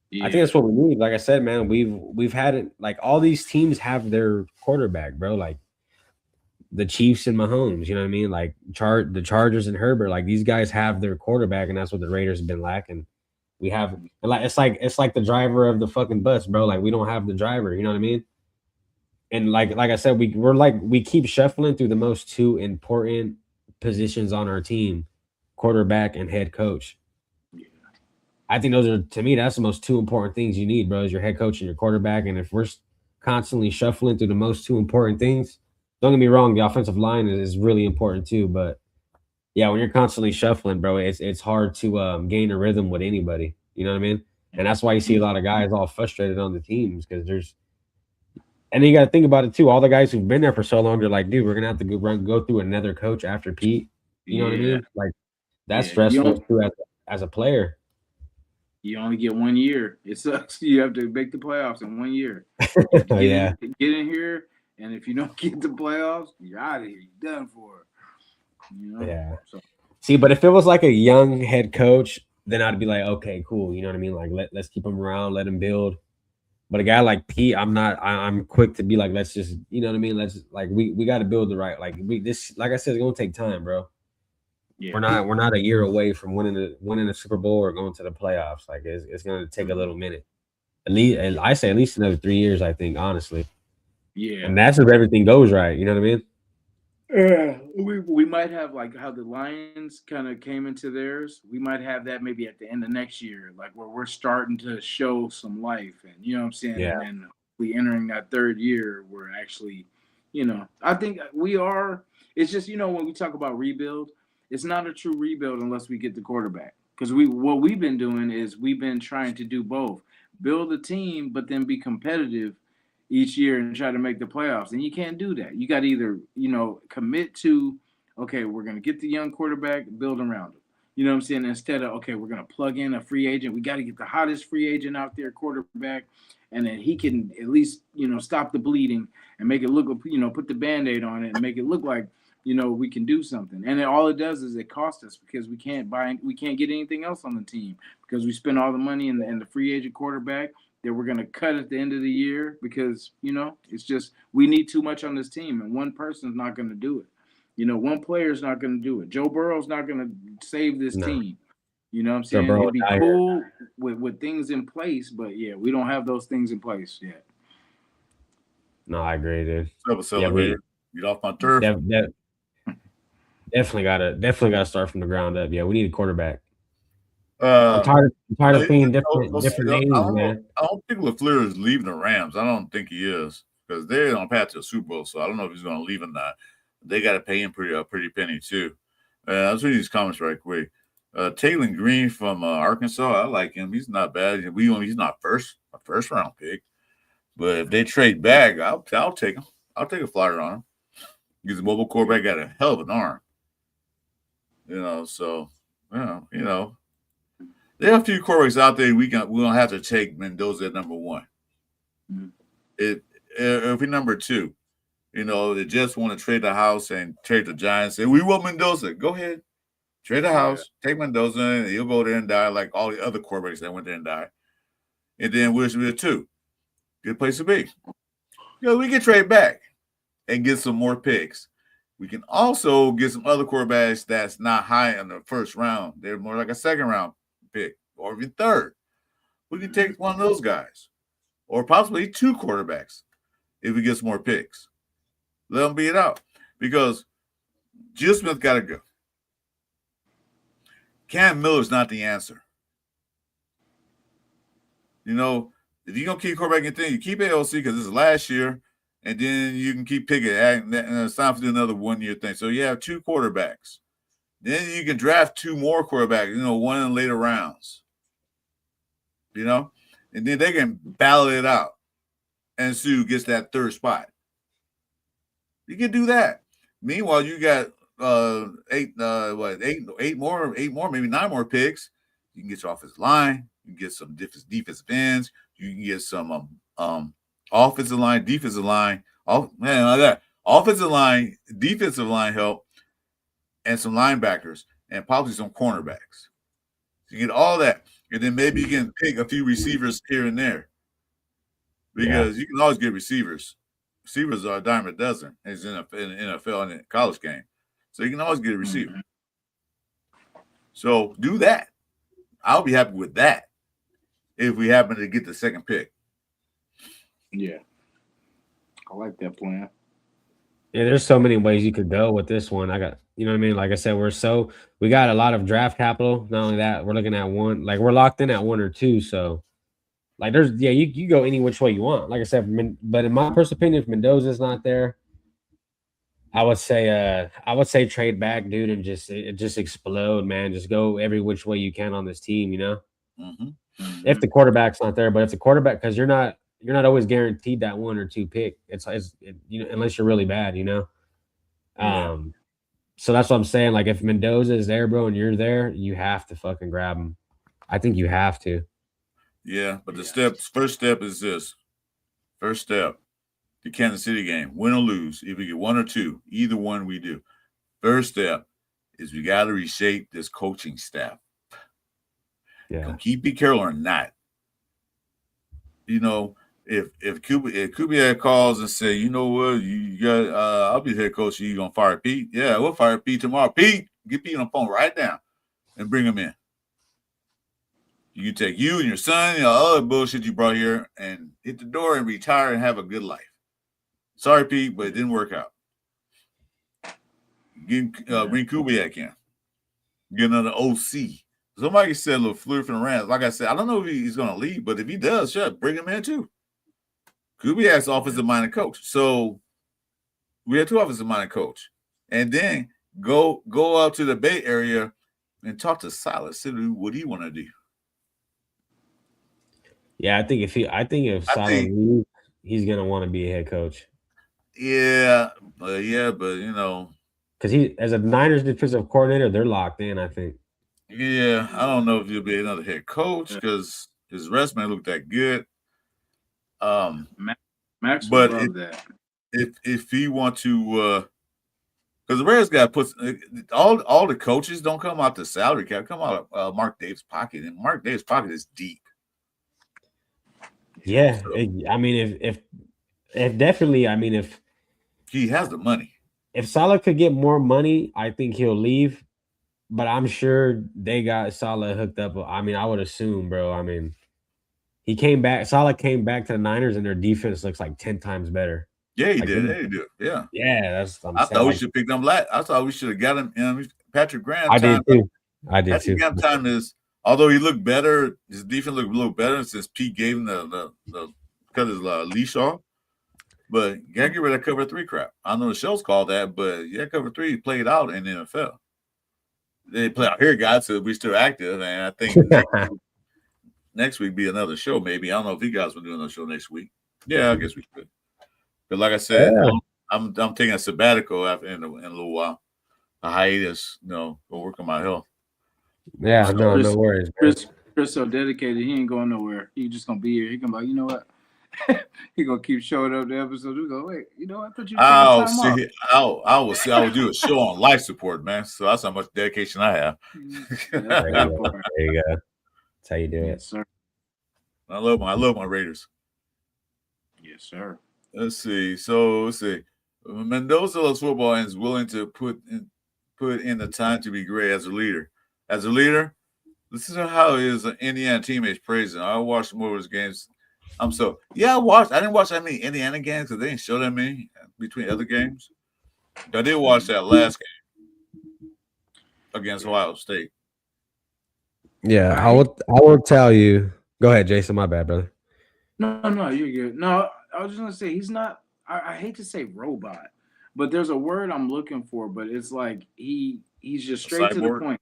Yeah. I think that's what we need. Like I said, man, we've had it like all these teams have their quarterback, bro. Like the Chiefs and Mahomes, you know what I mean? Like the Chargers and Herbert, like these guys have their quarterback, and that's what the Raiders have been lacking. We have it's like the driver of the fucking bus, bro. Like we don't have the driver, you know what I mean? And like I said, we keep shuffling through the most two important positions on our team, quarterback and head coach. Yeah. I think those are, to me, that's the most two important things you need, bro, is your head coach and your quarterback. And if constantly shuffling through the most two important things. Don't get me wrong, the offensive line is really important too, but yeah, when you're constantly shuffling, bro, it's hard to gain a rhythm with anybody. You know what I mean? And that's why you see a lot of guys all frustrated on the teams because there's and then you got to think about it too. All the guys who've been there for so long, they're like, dude, we're gonna have to go through another coach after Pete. You know what I Yeah, mean? Like that's yeah. You stressful don't. too as a player. You only get 1 year. It sucks. You have to make the playoffs in 1 year. You Yeah. get in here, and if you don't get the playoffs, you're out of here. You're done for. You know. Yeah. So See, but if it was like a young head coach, then I'd be like, okay, cool. You know what I mean? Like let's keep him around, let him build. But a guy like Pete, I'm not. I'm quick to be like, let's just, you know what I mean. Let's like we got to build the right. Like we this, like I said, it's gonna take time, bro. yeah, We're not a year away from winning the Super Bowl or going to the playoffs. Like it's gonna take a little minute. At least, and I say at least another 3 years. I think honestly, yeah. and that's if everything goes right. You know what I mean? Yeah, we might have like how the Lions kind of came into theirs. We might have that maybe at the end of next year, like where we're starting to show some life, and you know what I'm saying. Yeah. And then we entering that third year, we're actually, I think we are. It's just when we talk about rebuild, it's not a true rebuild unless we get the quarterback. Because what we've been doing is we've been trying to do both, build a team, but then be competitive each year and try to make the playoffs. And you can't do that. You got to either, commit to, okay, we're going to get the young quarterback, build around him. You know what I'm saying? Instead of, okay, we're going to plug in a free agent. We got to get the hottest free agent out there, quarterback, and then he can at least, stop the bleeding and make it look, put the Band-Aid on it and make it look like, we can do something. And all it does is it costs us because we can't get anything else on the team because we spend all the money in the free agent quarterback that we're going to cut at the end of the year because it's just we need too much on this team and one person's not going to do it. One player's not going to do it. Joe Burrow's not going to save this No. team. You know what I'm So, saying? bro, It'd be cool with things in place, but yeah, we don't have those things in place yet. No, I agree, dude. What's up, Yeah, elevator? Get off my turf. Definitely gotta start from the ground up. Yeah, we need a quarterback. Uh, I'm tired of seeing I different names, man. don't think LaFleur is leaving the Rams. I don't think he is because they're on path to the Super Bowl. So I don't know if he's going to leave or not. They got to pay him pretty penny too. I was reading these comments right quick. Taylor Green from Arkansas, I like him. He's not bad. He's not a first round pick, but if they trade back, I'll take him. I'll take a flyer on him. He's a mobile quarterback, got a hell of an arm. So there are a few quarterbacks out there we're gonna have to take Mendoza at number one. Mm-hmm. If we number two, they just want to trade the house and trade the Giants. Say we want Mendoza. Go ahead, trade the house, take Mendoza, and he'll go there and die like all the other quarterbacks that went there and died. And then we're two. Good place to be. We can trade back and get some more picks. We can also get some other quarterbacks that's not high in the first round. They're more like a second round pick or even third. We can take one of those guys or possibly two quarterbacks if we get some more picks. Let them beat it out because Gil Smith got to go. Cam Miller's not the answer. If you're going to keep quarterback in thing, you keep AOC because this is last year. And then you can keep picking, and it's time to do another 1 year thing. So you have two quarterbacks. Then you can draft two more quarterbacks, one in the later rounds. And then they can battle it out and see who gets that third spot. You can do that. Meanwhile, you got eight more, maybe 9 more picks. You can get your offensive line. You can get some defensive ends. You can get some offensive line, defensive line, offensive line, defensive line help, and some linebackers, and possibly some cornerbacks. So you get all that, and then maybe you can pick a few receivers here and there, because you can always get receivers. Receivers are a dime a dozen as in the NFL and in a college game, so you can always get a receiver. Mm-hmm. So do that. I'll be happy with that if we happen to get the second pick. Yeah. I like that plan. Yeah, there's so many ways you could go with this one. You know what I mean? Like I said, we got a lot of draft capital. Not only that, we're looking at we're locked in at 1 or 2. So Like there's you go any which way you want. Like I said, but in my personal opinion, if Mendoza's not there, I would say trade back, dude, and just explode, man. Just go every which way you can on this team, you know. Mm-hmm. If Mhm. the quarterback's not there, but if the quarterback, because you're not always guaranteed that 1 or 2 pick. You know, unless you're really bad, you know. Yeah. Um, so that's what I'm saying. Like if Mendoza is there, bro, and you're there, you have to fucking grab him. I think you have to. Yeah. But the Yes. first step is this. First step, the Kansas City game, win or lose. If we get 1 or 2, either one we do. First step is we got to reshape this coaching staff. Yeah. Gonna keep Pete Carroll or not. You know, if Kubiak calls and say, you know what, you got I'll be the head coach, you gonna fire Pete? Yeah, we'll fire Pete tomorrow. Pete, get Pete on the phone right now and bring him in. You can take you and your son and all the bullshit you brought here and hit the door and retire and have a good life. Sorry, Pete, but it didn't work out. Bring Kubiak in. Get another OC. Somebody said a little fluid from the Rams. Like I said, I don't know if he's going to leave, but if he does, sure, bring him in too. Kubiak's offensive minded coach. So we had 2 offensive minded coach. And then go out to the Bay Area and talk to Silas. See what he want to do. Yeah, I think if I Salah think, leaves, he's gonna want to be a head coach. but you know, Because he, as a Niners defensive coordinator, they're locked in. I think. yeah, I don't know if he'll be another head coach because his resume looked that good. Max would But love that. if he want to, because the Bears got to put all the coaches don't come out the salary cap, come out of Mark Davis' pocket, and Mark Davis' pocket is deep. Yeah, So I mean, if definitely, I mean, he has the money. if Salah could get more money, I think he'll leave. But I'm sure they got Salah hooked up. I mean, I would assume, bro. I mean, he came back. Salah came back to the Niners, and their defense looks like 10 times better. Yeah, he Like, did. Yeah, he did. Yeah, yeah, that's what I'm I saying. thought we Like, should pick them last. I thought we should have got him. Patrick Graham I time. did too. I did Patrick too. Graham time is, although he looked better, his defense looked a little better since Pete gave him the cut his leash off. But you gotta get rid of that cover 3 crap. I know the show's called that, but yeah, cover 3 played out in the NFL. They play out here, guys, so we're still active. And I think next week be another show, maybe. I don't know if you guys will do another show next week. Yeah, I guess we should. But like I said, Yeah. I'm taking a sabbatical after in a little while, a hiatus. You know, go work on my health. Yeah, no worries, man. Chris so dedicated, he ain't going nowhere. He just gonna be here. He gonna be like, you know what? He gonna keep showing up the episode. We go, wait, you know what? I thought you were taking I'll time off. see. I will see. I will do a show on life support, man. So that's how much dedication I have. That's There you that go. part. There you go. That's how you do it. Yes, sir. I love my Raiders. Yes, sir. Let's see. So let's see. Mendoza loves football and is willing to put in the time to be great as a leader. As a leader, listen to how his Indiana teammates praise him. I watched more of his games. I didn't watch that many Indiana games because they didn't show that many between other games. But I did watch that last game against Ohio State. Yeah, I will tell you. Go ahead, Jason. My bad, brother. No, you're good. No, I was just gonna say he's not. I hate to say robot, but there's a word I'm looking for. But it's like he's just straight to the Cyborg? point.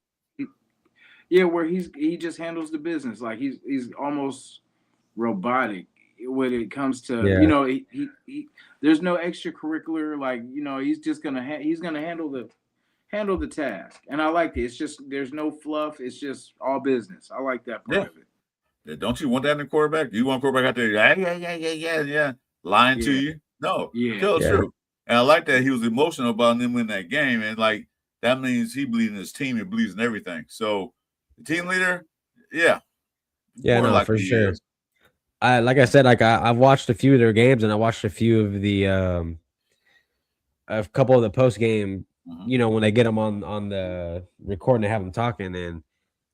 Yeah, where he just handles the business. Like he's almost robotic when it comes to Yeah. he there's no extracurricular, like he's just gonna he's gonna handle the task, and I like it. It's just there's no fluff. It's just all business. I like that part Yeah. of it. Don't you want that in a quarterback? Do you want a quarterback out there? Yeah, lying to Yeah, you? No, yeah, tell the Yeah. truth. And I like that he was emotional about them winning that game, and like that means he believes in his team. He believes in everything. So the team leader, yeah, Yeah, more no, like for he sure. is. Like I said, I've watched a few of their games and I watched a few of a couple of the post game, Mhm. when they get them on the recording, they have them talking, and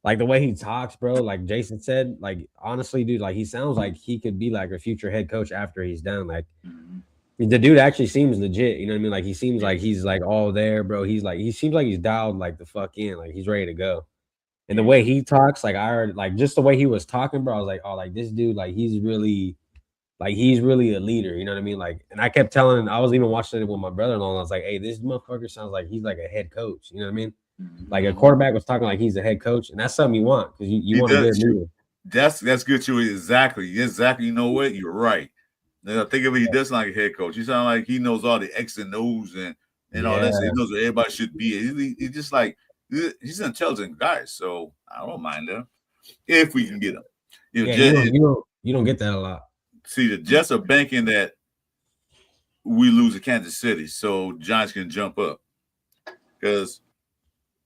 like the way he talks, bro, like Jason said, like honestly, dude, like he sounds like he could be like a future head coach after he's done. Like Mhm. the dude actually seems legit, you know what I mean? Like he seems Yeah. like he's like all there, bro. He seems like he's dialed like the fuck in, like he's ready to go. And the way he talks, like I heard, like just the way he was talking, bro, I was like, oh, like this dude, like he's really a leader. You know what I mean? Like, and I kept telling, I was even watching it with my brother-in-law. And I was like, hey, this motherfucker sounds like he's like a head coach. You know what I mean? Like a quarterback was talking like he's a head coach, and that's something you want because you want a good leader. That's good too. Exactly. You know what? You're right. Now, think of it. He does sound like a head coach. He sounds like he knows all the X and O's and all that. So he knows where everybody should be. He's just like he's an intelligent guy. So I don't mind him if we can get him. You don't get that a lot. See, the Jets are banking that we lose to Kansas City, so Giants can jump up. Because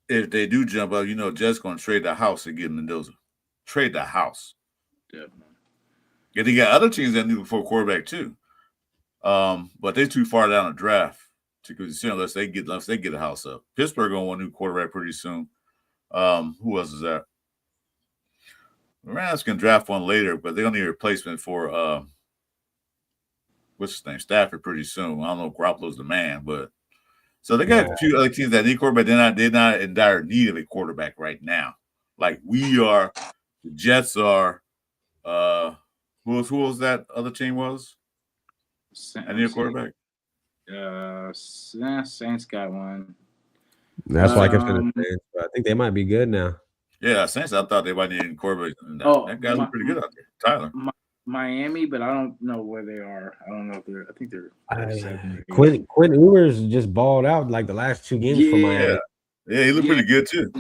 if they do jump up, Jets going to trade the house to get Mendoza. Trade the house. Definitely. Yeah, they got other teams that need for a quarterback too. But they're too far down the draft to consider unless they get a house up. Pittsburgh gonna want a new quarterback pretty soon. Who else is that? The Rams can draft one later, but they're gonna need a replacement for what's his name? Stafford pretty soon. I don't know if Garoppolo's the man, but so they got a few other teams that need quarterback. They're not in dire need of a quarterback right now. Like we are, the Jets are. Who was that other team was? I need a quarterback. Saints got one. That's why I kept saying the Saints, but I think they might be good now. Yeah, Saints. I thought they might need a quarterback. That guy looked pretty good out there, Tyler. Miami, but I don't know where they are. I don't know if they're. I think they're. Quinn Ewers just balled out like the last 2 games for Miami. Yeah, he looked pretty good too.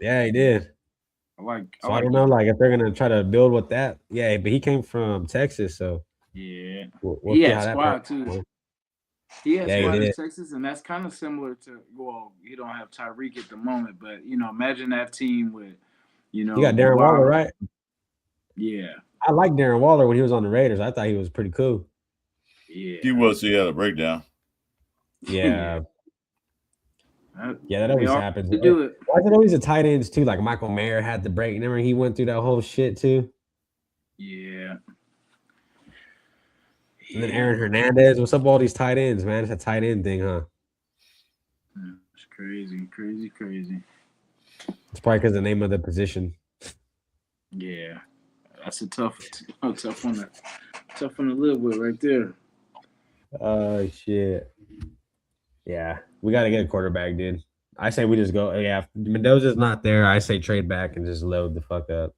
Yeah, he did. I don't know, like if they're gonna try to build with that. Yeah, but he came from Texas, so yeah, we'll he had squad too. He has squad in Texas, and that's kind of similar to. Well, you don't have Tyreek at the moment, but imagine that team with, you got Darren Waller, right? Yeah, I liked Darren Waller when he was on the Raiders. I thought he was pretty cool. Yeah, he was. He had a breakdown. Yeah. That always happens. To do it. Why is it always the tight ends too? Like Michael Mayer had the break. Remember he went through that whole shit too. Yeah. And then Aaron Hernandez. What's up with all these tight ends, man? It's a tight end thing, huh? It's crazy. It's probably because the name of the position. Yeah, that's a tough one to live with right there. Oh shit. Yeah, we got to get a quarterback, dude. I say we just go. Yeah, if Mendoza's not there, I say trade back and just load the fuck up.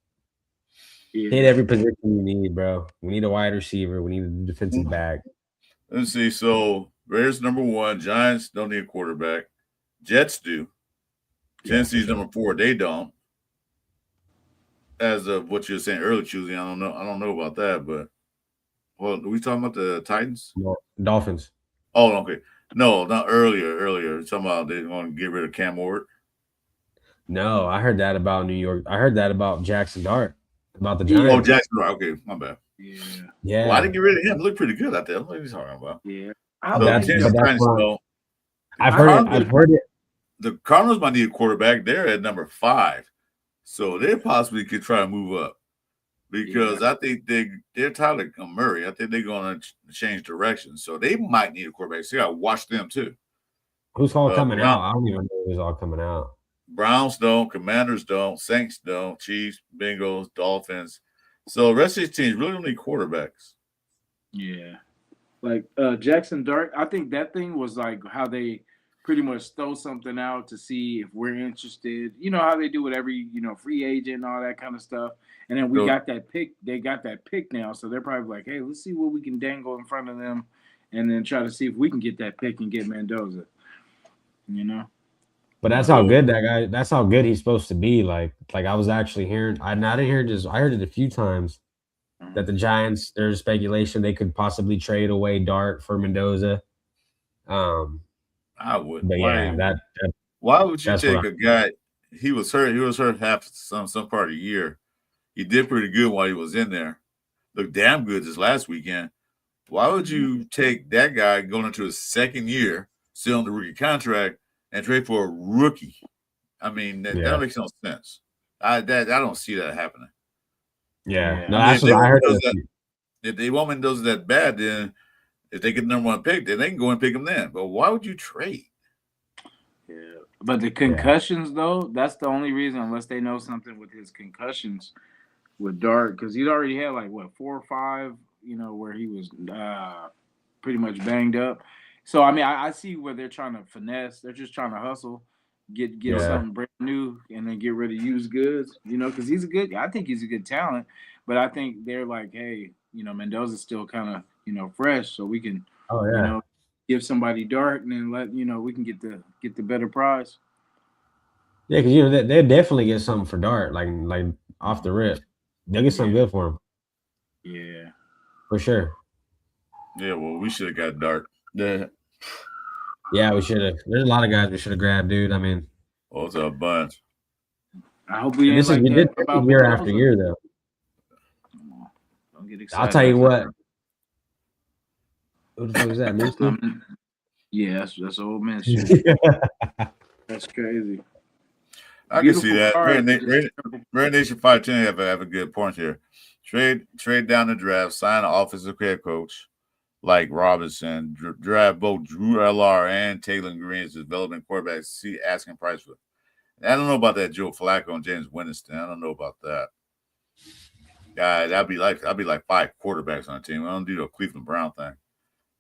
Yeah. Hit every position you need, bro. We need a wide receiver. We need a defensive back. Let's see. So Raiders number 1. Giants don't need a quarterback. Jets do. Tennessee's number 4. They don't. As of what you were saying earlier, Tuesday, I don't know about that, but are we talking about the Titans? No, Dolphins. Oh, okay. No, not earlier. You're talking about they want to get rid of Cam Ward. No, I heard that about New York. I heard that about Jackson Dart, about the Giants. Oh, Jackson Dart. Okay, my bad. Yeah. Well, I didn't get rid of him. Looked pretty good out there. I don't know what he's talking about. Yeah. I've heard it. The Cardinals might need a quarterback. They're at number 5, so they possibly could try to move up because I think they're tired of Murray. I think they're going to change direction, so they might need a quarterback. So you got to watch them too. Who's all coming out? I don't even know who's all coming out. Browns don't, Commanders don't, Saints don't, Chiefs, Bengals, Dolphins. So the rest of these teams really don't need quarterbacks. Yeah. Like Jackson Dart, I think that thing was like how they pretty much throw something out to see if we're interested. You know how they do with every, free agent and all that kind of stuff. And then we got that pick. They got that pick now. So they're probably like, hey, let's see what we can dangle in front of them and then try to see if we can get that pick and get Mendoza. But that's how good that guy. That's how good he's supposed to be. Like I was actually hearing. I didn't hear I heard it a few times that the Giants. There's speculation they could possibly trade away Dart for Mendoza. I would. But why would you take a guy? He was hurt. He was hurt half some part of the year. He did pretty good while he was in there. Looked damn good this last weekend. Why would you take that guy going into his second year, still on the rookie contract, and trade for a rookie? I mean, that makes no sense. I don't see that happening. Yeah. No, that's what I heard. If they want Mendoza that bad, then if they get the number 1 pick, then they can go and pick him then. But why would you trade? Yeah. But the concussions, though, that's the only reason, unless they know something with his concussions with Dart, because he's already had like what 4 or 5, where he was pretty much banged up. So I mean, I see where they're trying to finesse. They're just trying to hustle, get Yeah. something brand new, and then get rid of used goods. Because he's a good. I think he's a good talent, but I think they're like, hey, Mendoza's still kind of fresh, so we can Oh you yeah. know give somebody Dart, and then we can get the better prize. Yeah, because they definitely get something for Dart, like off the rip. They'll get something Yeah, good for him yeah. for sure. Yeah, well, we should have got Dart. Yeah. Yeah, we should have. There's a lot of guys we should have grabbed, dude. I mean, Well, it's a bunch. I hope we and ain't this is like that this is about year after Mendoza. year though. Don't get I'll excited. tell you That's what. Who the fuck is that, Newski? yeah, that's old man shit. That's crazy. I can see Beautiful that. card. Red Nation 510 have a good point here. Trade down the draft, sign an offensive head coach like Robinson, draft both Drew LR and Taylor Green as development quarterbacks. See asking price for. I don't know about that Joe Flacco and James Winston. I don't know about that. Guys, I'd be like 5 quarterbacks on a team. I don't do the Cleveland Brown thing.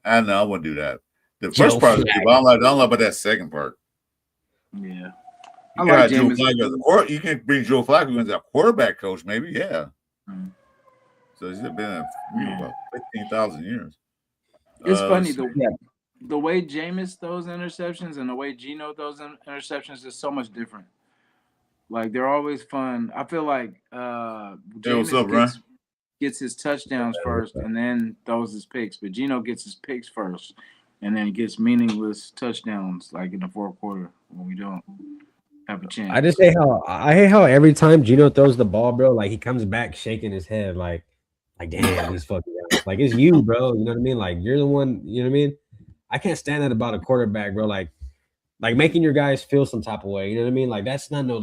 I know I wouldn't do that. The first part, I don't know about that second part. Yeah. I like Joe Flacco. You can bring Joe Flacco as a quarterback coach, maybe. Yeah. Mm. So he's been in about 15,000 years. It's funny the way Jameis throws interceptions and the way Geno throws interceptions is so much different. Like they're always fun. I feel like Jameis gets his touchdowns first and then throws his picks, but Geno gets his picks first and then gets meaningless touchdowns like in the fourth quarter when we don't have a chance. I hate how every time Geno throws the ball, bro, like he comes back shaking his head, like damn, he's fucking out. Like it's you, bro. You know what I mean? Like you're the one. You know what I mean? I can't stand that about a quarterback, bro. Like making your guys feel some type of way. You know what I mean? Like that's not a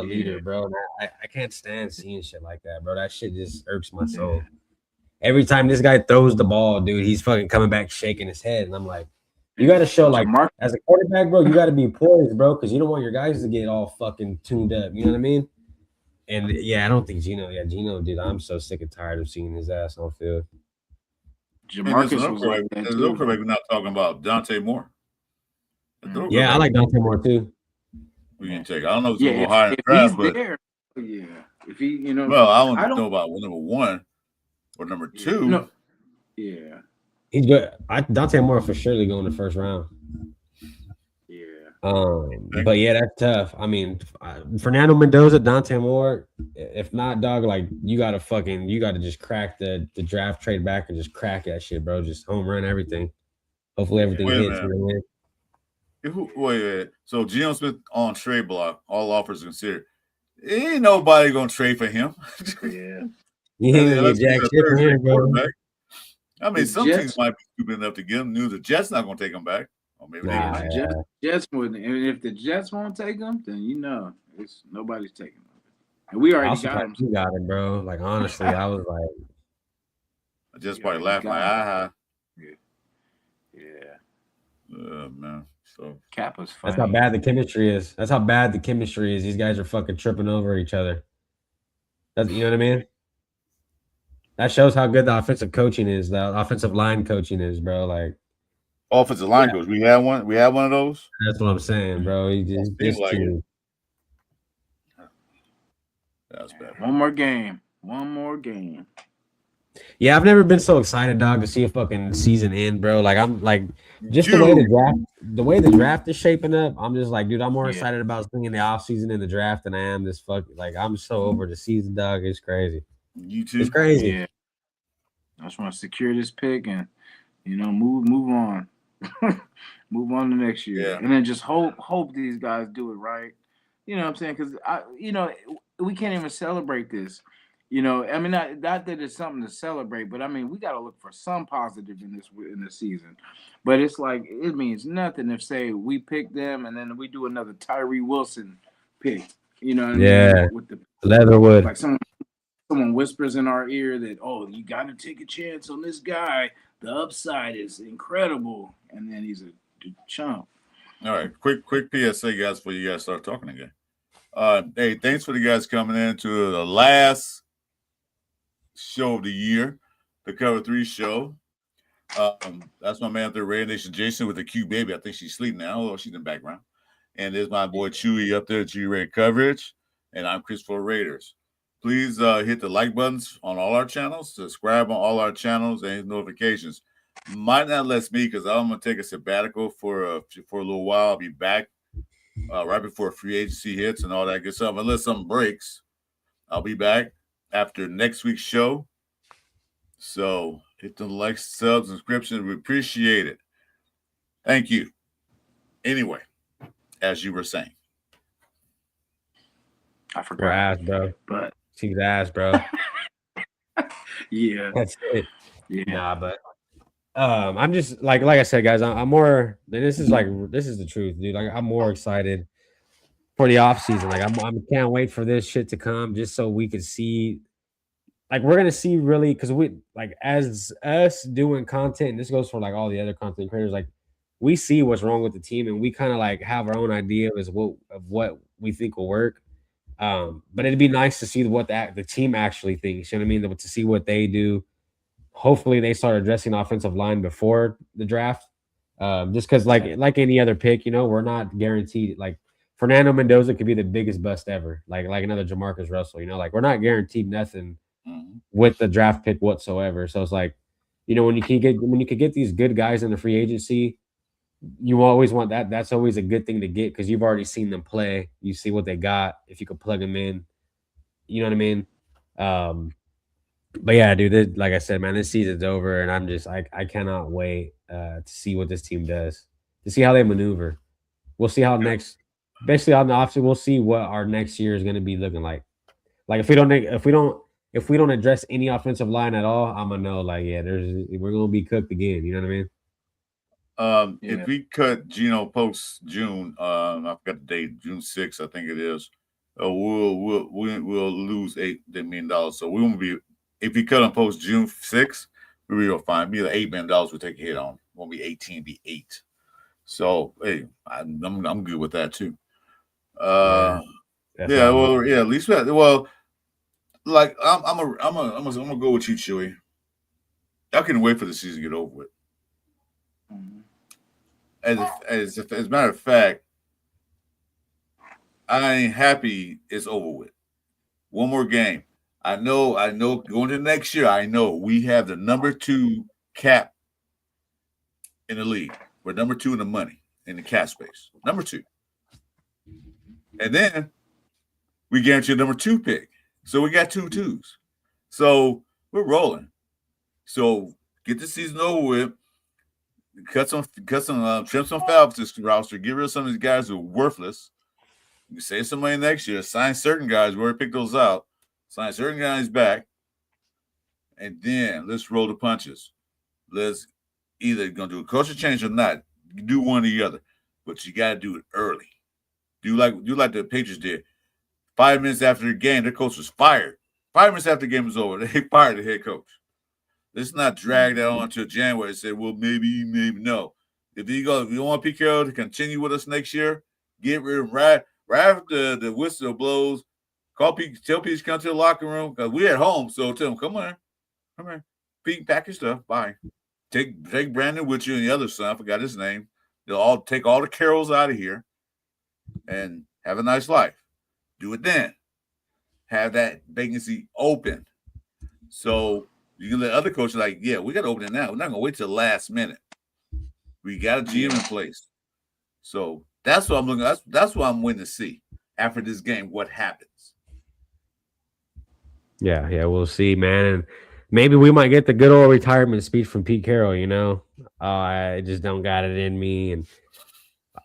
leader, bro. I can't stand seeing shit like that, bro. That shit just irks my soul. Every time this guy throws the ball, dude, he's fucking coming back shaking his head, and I'm like, you got to show like as a quarterback, bro, you got to be poised, bro, because you don't want your guys to get all fucking tuned up. You know what I mean? And yeah, I don't think Geno. Yeah, Geno, dude, I'm so sick and tired of seeing his ass on field. Jamarcus was like that too. We're not talking about Dante Moore. Yeah, I like Dante Moore too. We can take. I don't know if he's going high in the draft, but yeah, if he, well, I don't know about number 1 or number 2. No. Yeah, he's good. Dante Moore for surely going in the first round. Yeah. But yeah, that's tough. I mean, Fernando Mendoza, Dante Moore. If not, dog, like you gotta just crack the draft, trade back, and just crack that shit, bro. Just home run everything. Hopefully everything hits. Wait. So Geno Smith on trade block, all offers considered. Ain't nobody gonna trade for him. Yeah. He ain't gonna get jack shit for him, bro. I mean, some teams might be stupid enough to get him. The Jets not gonna take him back. Or maybe Jets wouldn't. And if the Jets won't take him, then it's nobody's taking him. And we already got him. You got it, bro. Like honestly, I was like, I just probably laughed like, aha. Yeah. Man. So Cap was funny. That's how bad the chemistry is. These guys are fucking tripping over each other. You know what I mean? That shows how good the offensive coaching is. The offensive line coaching is, bro. Like offensive line coach. We had one. We had one of those. That's what I'm saying, bro. He just like that's bad. One more game. Yeah, I've never been so excited, dog, to see a fucking season end, bro. Like I'm like just the way the draft is shaping up. I'm just like, dude, I'm more excited about seeing the offseason in the draft than I am this fucking like I'm so over the season, dog. It's crazy. You too. It's crazy. Yeah. I just want to secure this pick and move on. Move on to next year. Yeah. And then just hope these guys do it right. You know what I'm saying? Because we can't even celebrate this. I mean, not that it's something to celebrate, but I mean, we got to look for some positive in this season. But it's like it means nothing if say we pick them and then we do another Tyree Wilson pick. You know what I mean? With the Leatherwood. Like someone whispers in our ear that, oh, you got to take a chance on this guy. The upside is incredible, and then he's a chump. All right, quick PSA, guys, before you guys start talking again. Hey, thanks for the guys coming in to the last show of the year, the Cover Three show. That's my man, the Radio Nation Jason with the cute baby. I think she's sleeping now. Oh, she's in the background. And there's my boy Chewy up there, G Ray Coverage. And I'm Christopher Raiders. Please hit the like buttons on all our channels, subscribe on all our channels, and hit notifications. Might not let me because I'm gonna take a sabbatical for a little while. I'll be back right before free agency hits and all that good stuff. Unless something breaks, I'll be back after next week's show. So hit the like, subs, subscriptions. We appreciate it. Thank you. Anyway, as you were saying, I We're forgot. ass, bro. But She's ass, bro. yeah, That's it. yeah. Nah, but I'm just like I said, guys. I'm more. This is the truth, dude. Like I'm more excited for the off season. Like I can't wait for this shit to come, just so we can see. Like we're gonna see really because we like as us doing content. And this goes for like all the other content creators. Like we see what's wrong with the team, and we kind of like have our own idea of what we think will work. But it'd be nice to see what the team actually thinks. You know what I mean? To see what they do. Hopefully, they start addressing offensive line before the draft. Just because, like any other pick, we're not guaranteed. Like Fernando Mendoza could be the biggest bust ever. Like another Jamarcus Russell. Like we're not guaranteed nothing with the draft pick whatsoever. So it's like, when you could get these good guys in the free agency, you always want that. That's always a good thing to get because you've already seen them play. You see what they got. If you could plug them in, you know what I mean. But yeah, dude, like I said, man, this season's over, and I cannot wait to see what this team does, to see how they maneuver. We'll see how basically on the offseason, we'll see what our next year is going to be looking like. Like if we don't address any offensive line at all, I'm gonna know like yeah, we're gonna be cooked again. You know what I mean? Yeah. If we cut Geno post June, I forgot the date, June 6th, I think it is. We'll lose $8 million. So we won't be if we cut him post June 6th, we will find be like $8 million we'll take a hit on. Won't be 18, be 8. So hey, I'm good with that too. That's Yeah, what I'm well, yeah, at least like I'm gonna go with you, Chewy. I can wait for the season to get over with. Mhm. As a matter of fact, I ain't happy it's over with. One more game. I know. Going to next year, I know we have the number 2 cap in the league. We're number 2 in the money in the cap space. Number 2, and then we guarantee a number 2 pick. So we got 2 twos. So we're rolling. So get the season over with. Trim some fouls to this roster. Get rid of some of these guys who are worthless. You save some money next year. Sign certain guys. We already picked those out. Sign certain guys back. And then let's roll the punches. Let's either gonna do a culture change or not. You do one or the other. But you gotta do it early. Do like the Patriots did. 5 minutes after the game, their coach was fired. 5 minutes after the game was over, they fired the head coach. Let's not drag that on until January and say, well, maybe no. If you want Pete Carroll to continue with us next year, get rid of him right after the whistle blows. Tell Pete to come to the locker room because we're at home. So tell him, come on, Pete, pack your stuff. Bye. Take Brandon with you and the other son. I forgot his name. They'll all take all the Carrolls out of here and have a nice life. Do it then. Have that vacancy open. So you can let other coaches like, yeah, we got to open it now. We're not gonna wait till the last minute. We got a GM in place. So that's what I'm looking at. That's what I'm waiting to see after this game. What happens? Yeah, we'll see, man. And maybe we might get the good old retirement speech from Pete Carroll. I just don't got it in me, and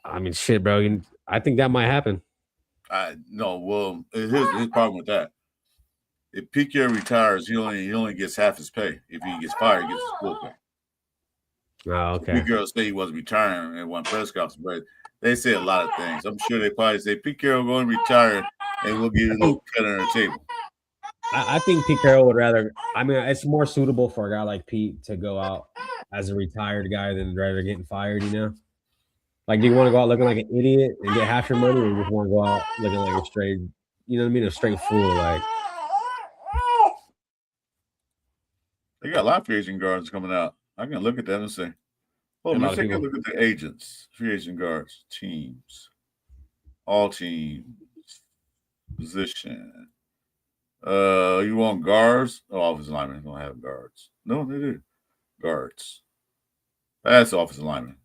I mean, shit, bro. I think that might happen. No. Well, here's his problem with that. If Pete Carroll retires, he only gets half his pay. If he gets fired, he gets his full pay. Oh, okay. Pete Carroll said he wasn't retiring in one press conference, but they say a lot of things. I'm sure they probably say Pete Carroll going to retire, and we'll give you a little cut on the table. I think Pete Carroll would rather. I mean, it's more suitable for a guy like Pete to go out as a retired guy than rather getting fired. Like, do you want to go out looking like an idiot and get half your money, or you just want to go out looking like a straight, you know what I mean, a straight fool? Like, They got a lot of free agent guards coming out. I can look at that and say, "Oh, and a lot let's of take a people. look at the agents, free agent guards, teams, all teams, position. You want guards? Oh, offensive linemen don't have guards. No, they do. Guards. That's offensive lineman.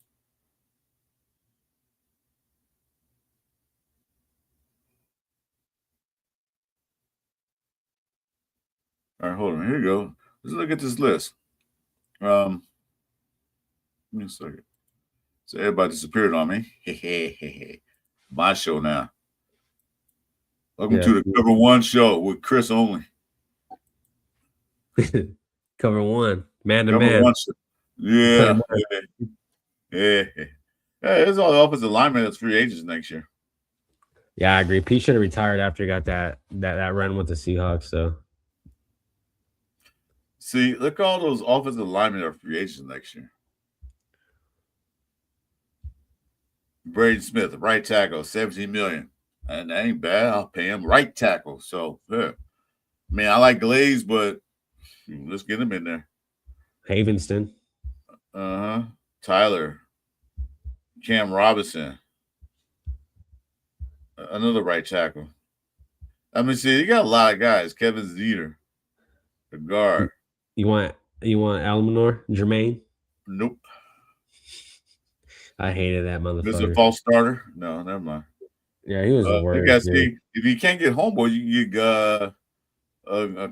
All right, hold on. Here you go. Let's look at this list. Give me a second. So everybody disappeared on me. My show now. Welcome Yeah. to the Cover One show with Chris only. Cover one, man to Cover man. One show. Yeah. Yeah. There's all the offensive linemen that's free agents next year. Yeah, I agree. Pete should have retired after he got that run with the Seahawks. So See, look at all those offensive linemen that are free agents next year. Braden Smith, right tackle, $17 million. And that ain't bad. I'll pay him right tackle. So, yeah. I mean, I like Glaze, but let's get him in there. Havenston. Tyler. Cam Robinson. Another right tackle. I mean, see, you got a lot of guys. Kevin Zeter, the guard. You want Almanor? Jermaine? Nope. I hated that motherfucker. This is a false starter. No, never mind. Yeah, he was the worst. You guys see, if you can't get Homeboy, you can get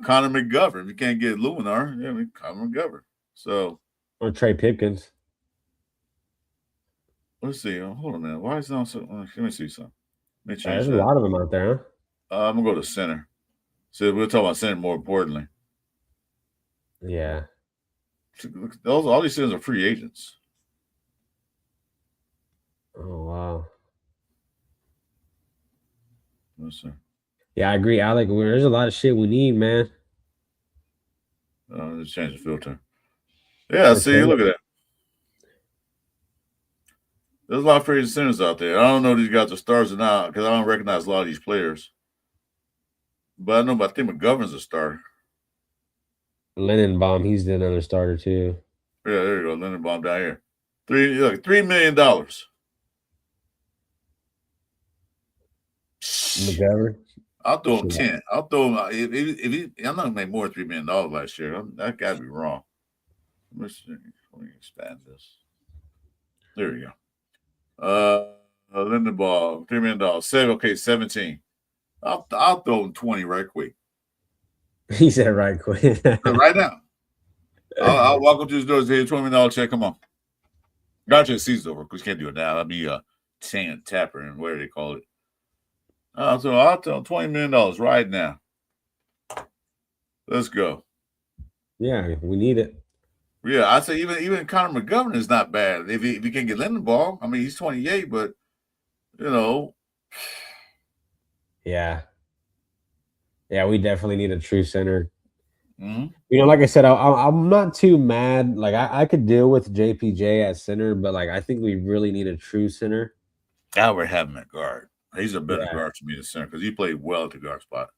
Connor McGovern. If you can't get Luminar, yeah, I mean, Connor McGovern. So, or Trey Pipkins. Let's see. Hold on a minute. Why is it on so? Let me see something. Let me change There's that. a lot of them out there, huh? I'm gonna go to center. So we'll talk about center more importantly. Yeah. All these centers are free agents. Oh wow. Let's see. Yeah, I agree, Alec. There's a lot of shit we need, man. Let's change the filter. Yeah, see, look at that. There's a lot of free agent centers out there. I don't know if these guys are stars or not because I don't recognize a lot of these players. But I know, I think McGovern's a starter. Linenbaum, he's another starter too. Yeah, there you go. Linenbaum down here. $3 million. McGovern. I'll throw him 10. I'll throw him if he I'm not gonna make more than $3 million last year. That gotta be wrong. Let me expand this. There we go. Lindenbaum, $3 million. 17. I'll throw him 20 right quick. He said right quick. Right now. I'll walk up to his door and say $20 million check. Come on. Gotcha, the season's over because you can't do it now. That'd be a sand tapper and whatever they call it. So I'll tell $20 million right now. Let's go. Yeah, we need it. Yeah, I'd say even Connor McGovern is not bad. If he can get Lindenbaum, I mean, he's 28, but, you know. Yeah. Yeah, we definitely need a true center. Mm-hmm. You know, like I said, I'm not too mad. Like, I could deal with JPJ at center, but, like, I think we really need a true center. Albert have him at guard. He's a better guard to me than center because he played well at the guard spot.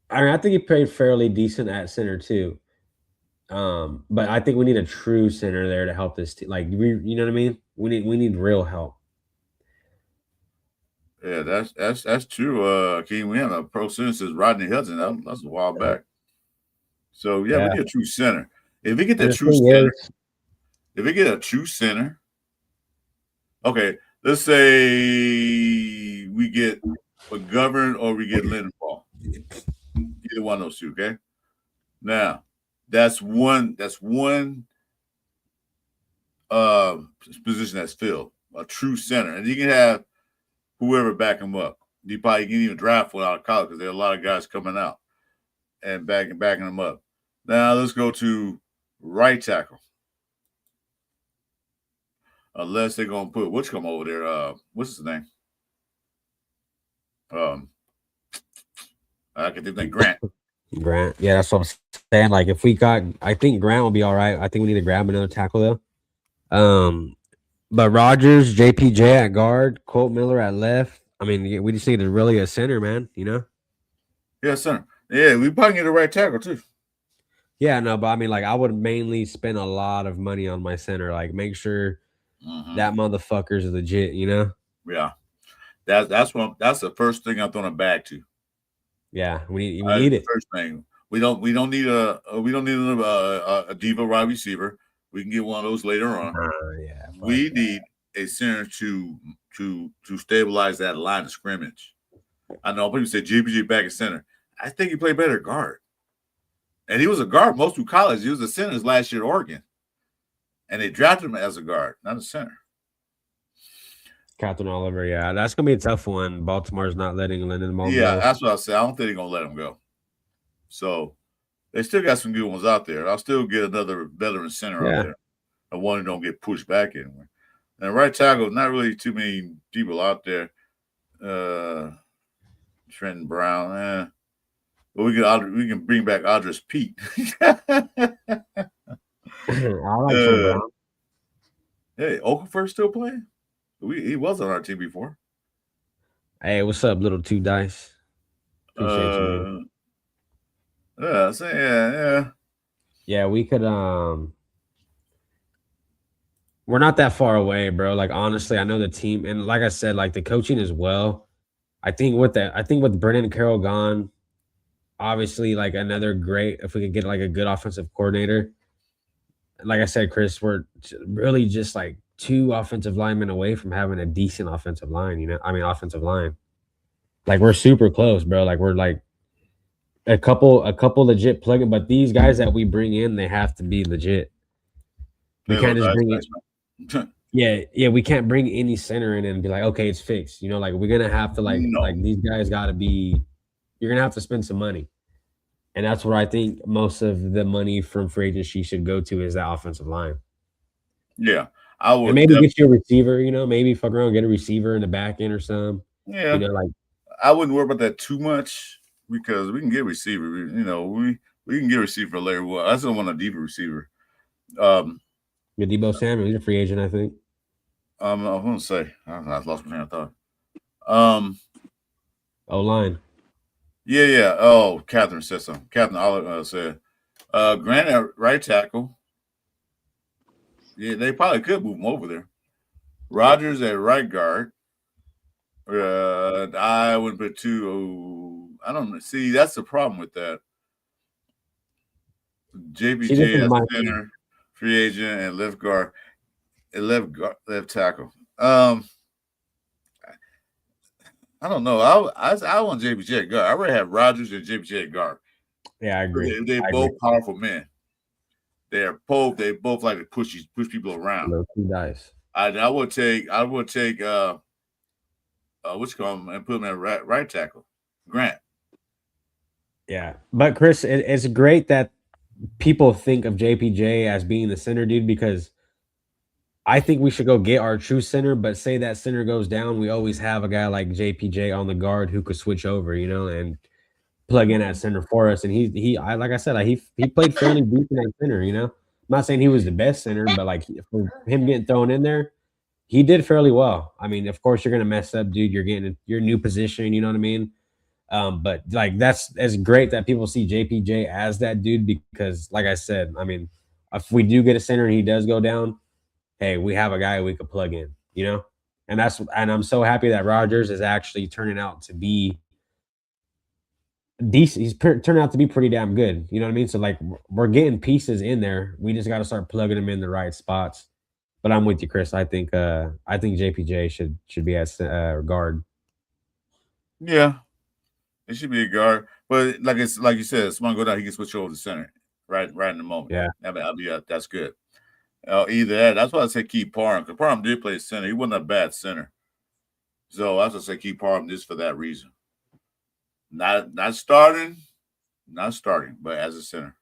I mean, I think he played fairly decent at center too. But I think we need a true center there to help this team. Like you know what I mean? We need real help. Yeah, that's true. King, we have a pro center says Rodney Hudson. That's a while back. So yeah, we need a true center. If we get the true center, if we get a true center, okay. Let's say we get McGovern or we get Lindenbaum. Either one of those two, okay? Now, that's one position that's filled, a true center. And you can have whoever back him up. You probably can even draft one out of college because there are a lot of guys coming out and backing them up. Now let's go to right tackle. Unless they're gonna put which come over there. What's his name? I can think Grant. Grant. Yeah, that's what I'm saying. Like if we got I think Grant will be all right. I think we need to grab another tackle though. But Rogers, JPJ at guard, Colt Miller at left. I mean, we just needed really a center, man. You know? Yes, sir. Yeah, we probably get the right tackle too. Yeah, no, but I mean, like, I would mainly spend a lot of money on my center. Like, make sure that motherfucker's legit. You know? Yeah, that's the first thing I'm throwing back to. Yeah, we need The it. first thing we don't need a diva wide receiver. We can get one of those later on. Yeah, We need a center to stabilize that line of scrimmage. I know people say GPG back at center. I think he played better guard. And he was a guard most through college. He was a center last year at Oregon. And they drafted him as a guard, not a center. Captain Oliver. Yeah, that's gonna be a tough one. Baltimore's not letting Lennon Ball Yeah, go. that's what I said. I don't think they're gonna let him go. So they still got some good ones out there. I'll still get another veteran center out there. The one who don't get pushed back anywhere. And right tackle, not really too many people out there. Trenton Brown, but we can bring back Andres Pete. I like Trent Brown. Hey, Okafor still playing? He was on our team before. Hey, what's up, little two dice? Appreciate you, man. Yeah. Yeah, we could we're not that far away, bro. Like honestly, I know the team and like I said, like the coaching as well. I think with Brennan Carroll gone, obviously like another great if we could get like a good offensive coordinator. Like I said, Chris, we're really just like 2 offensive linemen away from having a decent offensive line, you know? I mean offensive line. Like we're super close, bro. Like we're like a couple legit plug-in, but these guys that we bring in, they have to be legit. We can't just bring it. Yeah, we can't bring any center in and be like, okay, it's fixed. You know, like we're gonna have to like these guys gotta be you're gonna have to spend some money. And that's what I think most of the money from free agency should go to is that offensive line. Yeah. I would and maybe get you a receiver, you know, maybe fuck around, get a receiver in the back end or something. Yeah. You know, like I wouldn't worry about that too much because we can get a receiver. We can get a receiver later. Well, I still want a deeper receiver. Debo Samuel, he's a free agent, I think. I was gonna say I lost my train of thought. O-line. Yeah. Oh, Catherine said something. Catherine Oliver said, Grant at right tackle. Yeah, they probably could move him over there. Rogers at right guard. I wouldn't put I don't know. See, that's the problem with that. JBJ as center, free agent, and left guard, and left tackle. I don't know. I want JBJ at guard. I already have Rogers and JBJ at guard. Yeah, I agree. They're both powerful men. They both like to push people around. No, two dice. I would take what's called and put him at right tackle, Grant. Yeah, but Chris, it's great that people think of JPJ as being the center, dude, because I think we should go get our true center. But say that center goes down, we always have a guy like JPJ on the guard who could switch over, you know, and plug in at center for us. And like I said, like he played fairly decent at center, you know. I'm not saying he was the best center, but like for him getting thrown in there, he did fairly well. I mean, of course, you're gonna mess up, dude. You're getting your new position, you know what I mean? But like it's great that people see JPJ as that dude because, like I said, I mean, if we do get a center and he does go down, hey, we have a guy we could plug in, you know? And I'm so happy that Rogers is actually turning out to be decent. He's turned out to be pretty damn good. You know what I mean? So like we're getting pieces in there. We just got to start plugging them in the right spots. But I'm with you, Chris. I think JPJ should be at guard. Yeah, it should be a guard. But like you said, someone go down, he can switch over to center right in the moment. Yeah, that's good. Either that. That's why I say keep Parham because Parham did play center. He wasn't a bad center. So I just say keep Parham just for that reason. Not starting, but as a center.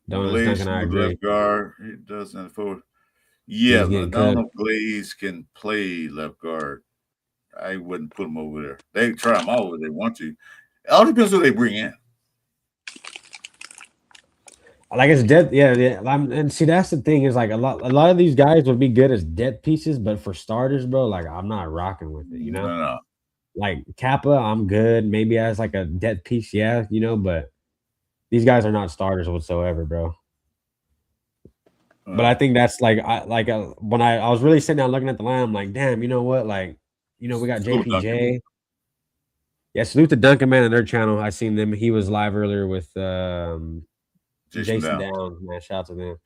Glaze left guard. He doesn't forward. Yeah, I don't know if Glaze can play left guard. I wouldn't put him over there. They try him out if they want to. It all depends who they bring in. Like it's dead, yeah, yeah. And see, that's the thing is like a lot of these guys would be good as depth pieces, but for starters, bro, like I'm not rocking with it, you know. No, no. Like Kappa, I'm good, maybe as like a depth piece, yeah, you know, but these guys are not starters whatsoever, bro. But I think that's like when I was really sitting down looking at the line, I'm like, damn, you know what, like, you know, we got Salute, Duncan. JPJ. Yeah, salute to Duncan Man and their channel. I seen them. He was live earlier with Jason Jason down. Downs, man. Shout out to them.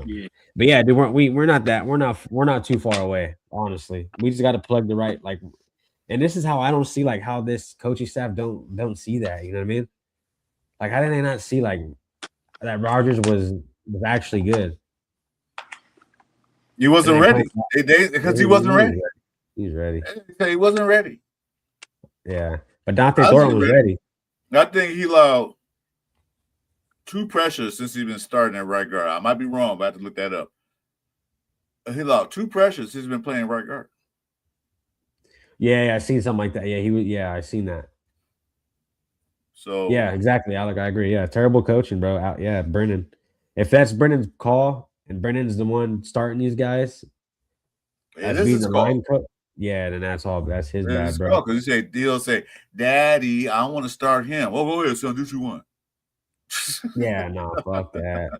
Yeah. But yeah, dude, we're not that we're not too far away. Honestly, we just got to plug the right like, and this is how I don't see like how this coaching staff don't see that. You know what I mean? Like, how did they not see like that Rogers was actually good? He And wasn't they playing ready. Because he wasn't ready. He's ready. He wasn't ready. Yeah, but Dante How's he Thornton was ready? ready. I think he allowed 2 pressures since he's been starting at right guard. I might be wrong, but I have to look that up. He allowed 2 pressures since he's been playing right guard. Yeah, I seen something like that. Yeah, he was. Yeah, I seen that. So Yeah, exactly, Alec. I agree. Yeah, terrible coaching, bro. Yeah, Brennan. If that's Brennan's call and Brennan's the one starting these guys it as is being his the call. line coach, yeah, then that's his It is bad, his bro. call because he'll say, "Daddy, I want to start him." Well, go ahead, son. Do what you want. Yeah, no, fuck that.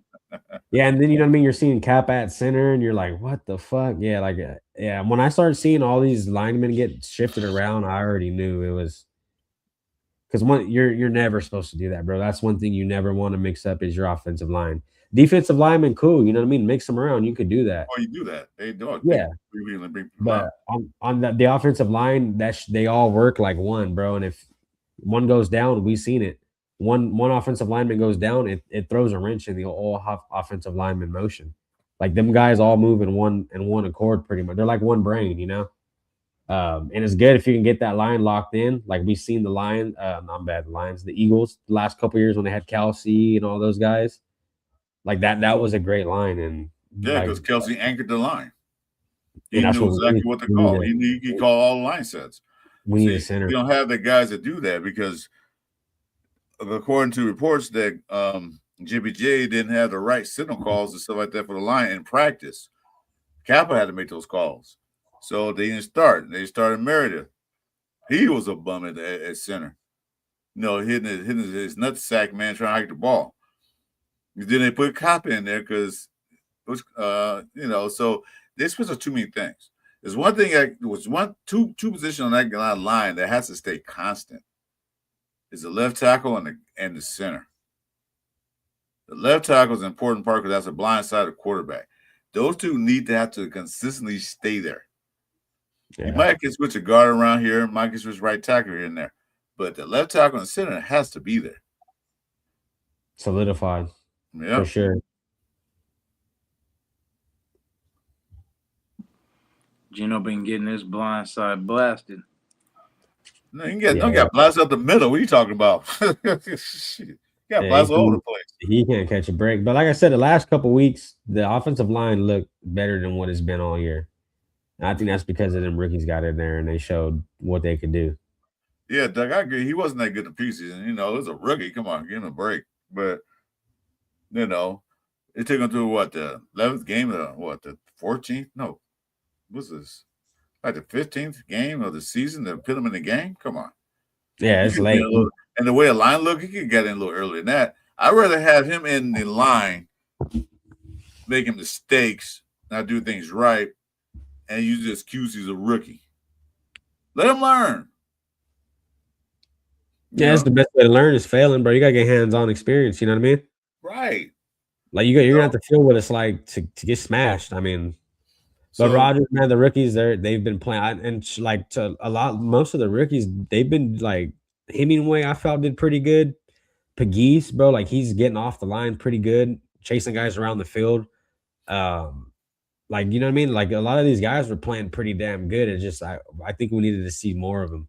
Yeah, and then you know what I mean. You're seeing Cap at center, and you're like, what the fuck? Yeah, like, yeah. When I started seeing all these linemen get shifted around, I already knew it was because you're never supposed to do that, bro. That's one thing you never want to mix up is your offensive line. Defensive lineman, cool. You know what I mean? Mix them around. You could do that. Oh, you do that. They don't. They Yeah, really bring people but out. on the offensive line, they all work like one, bro. And if one goes down, we've seen it. One offensive lineman goes down, it throws a wrench in the whole offensive lineman motion. Like them guys all move in one accord, pretty much. They're like one brain, you know. And it's good if you can get that line locked in. Like we've seen the line, not bad, the Lions, the Eagles, the last couple years when they had Kelsey and all those guys. Like that was a great line, and Yeah, like, because Kelsey anchored the line. He and that's knew what exactly what to we call. need. He called all the line sets. We need a See, center. we don't have the guys that do that because, according to reports, that JBJ didn't have the right signal calls and stuff like that for the line in practice. Kappa had to make those calls, so they didn't start. They started Meredith. He was a bum at center. You know, hitting his nutsack, man, trying to hike the ball. And then they put Kappa in there because, you know, so they switched up too many things. There's one thing that was two positions on that line that has to stay constant. Is the left tackle and the center. The left tackle is an important part because that's a blind side of quarterback. Those two need to have to consistently stay there. Yeah. You might get switch a guard around here, might get switch right tackle here and there, but the left tackle and center has to be there. Solidified. Yeah, for sure. Gino been getting his blind side blasted. No, you don't got blasted up the middle. What are you talking about? You got blasted all over the place. He can't catch a break. But like I said, the last couple weeks, the offensive line looked better than what it's been all year. And I think that's because of them rookies got in there and they showed what they could do. Yeah, Doug, I agree. He wasn't that good in preseason. You know, it was a rookie. Come on, give him a break. But, you know, it took him to the 11th game of the 14th? No. What's this? Like the 15th game of the season to put him in the game? Come on. Yeah, it's late. And the way a line look, he could get in a little earlier than that. I'd rather have him in the line making mistakes, not do things right, and use the excuse he's a rookie. Let him learn. Yeah, that's the best way to learn is failing, bro. You gotta get hands-on experience. You know what I mean? Right. Like you're gonna have to feel what it's like to get smashed. I mean, but Rodgers, man, the rookies they've been playing, and like to most of the rookies they've been like Hemingway. I felt did pretty good. Pegues, bro, like he's getting off the line pretty good, chasing guys around the field. Like you know what I mean? Like a lot of these guys were playing pretty damn good. It's just I think we needed to see more of them.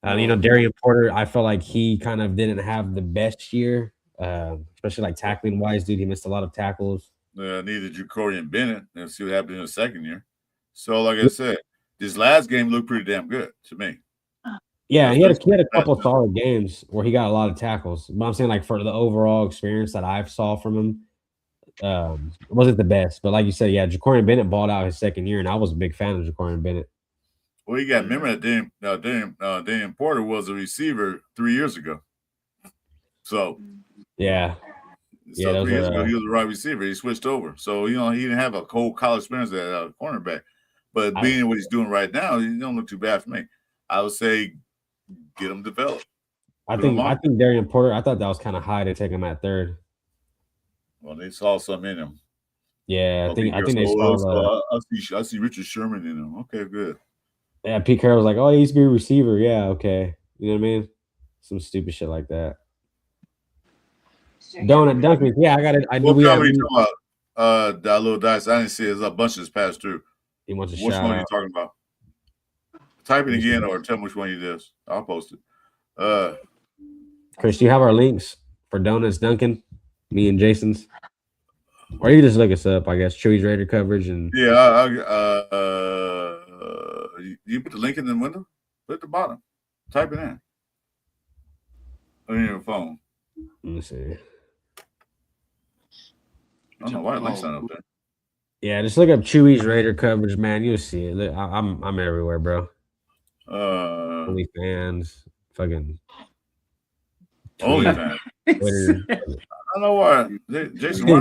You know, Darian Porter, I felt like he kind of didn't have the best year, especially like tackling wise, dude. He missed a lot of tackles. Needed Jacorian Bennett and see what happened in the second year. So, like I said, this last game looked pretty damn good to me. Yeah, That's he had a that's couple solid games where he got a lot of tackles. But I'm saying like for the overall experience that I've saw from him, it wasn't the best. But like you said, yeah, Jacorian Bennett balled out his second year, and I was a big fan of Jacorian Bennett. Well, you got remember that Daniel Porter was a receiver 3 years ago. So Yeah, yeah, those 3 years ago were. he was a right receiver. He switched over. So he didn't have a whole college experience at cornerback. But being what he's doing right now, he don't look too bad for me. I would say get him developed. I think Darian Porter. I thought that was kind of high to take him at third. Well, they saw something in him. Yeah, I think they saw I see Richard Sherman in him. Okay, good. Yeah, Pete Carroll was like, "Oh, he used to be a receiver." Yeah, okay, you know what I mean? Some stupid shit like that. Donut Duncan. Yeah, I got it. I do. What We have. company you talking about? That little dice. I didn't see it. There's a bunch that's passed through. He wants a Which shout one are out. you talking about? Type it again or tell me which one it is. I'll post it. Chris, do you have our links for Donuts Duncan? Me and Jason's. Or you just look us up, I guess. Chewy's Raider coverage and Yeah, you put the link in the window? Put it at the bottom. Type it in. On your phone. let me see. I don't know why the link's not up there. Yeah, just look up Chewy's Raider coverage, man. You'll see it. Look, I'm everywhere, bro. OnlyFans, fucking OnlyFans. Twitter. I don't know why. Jason, why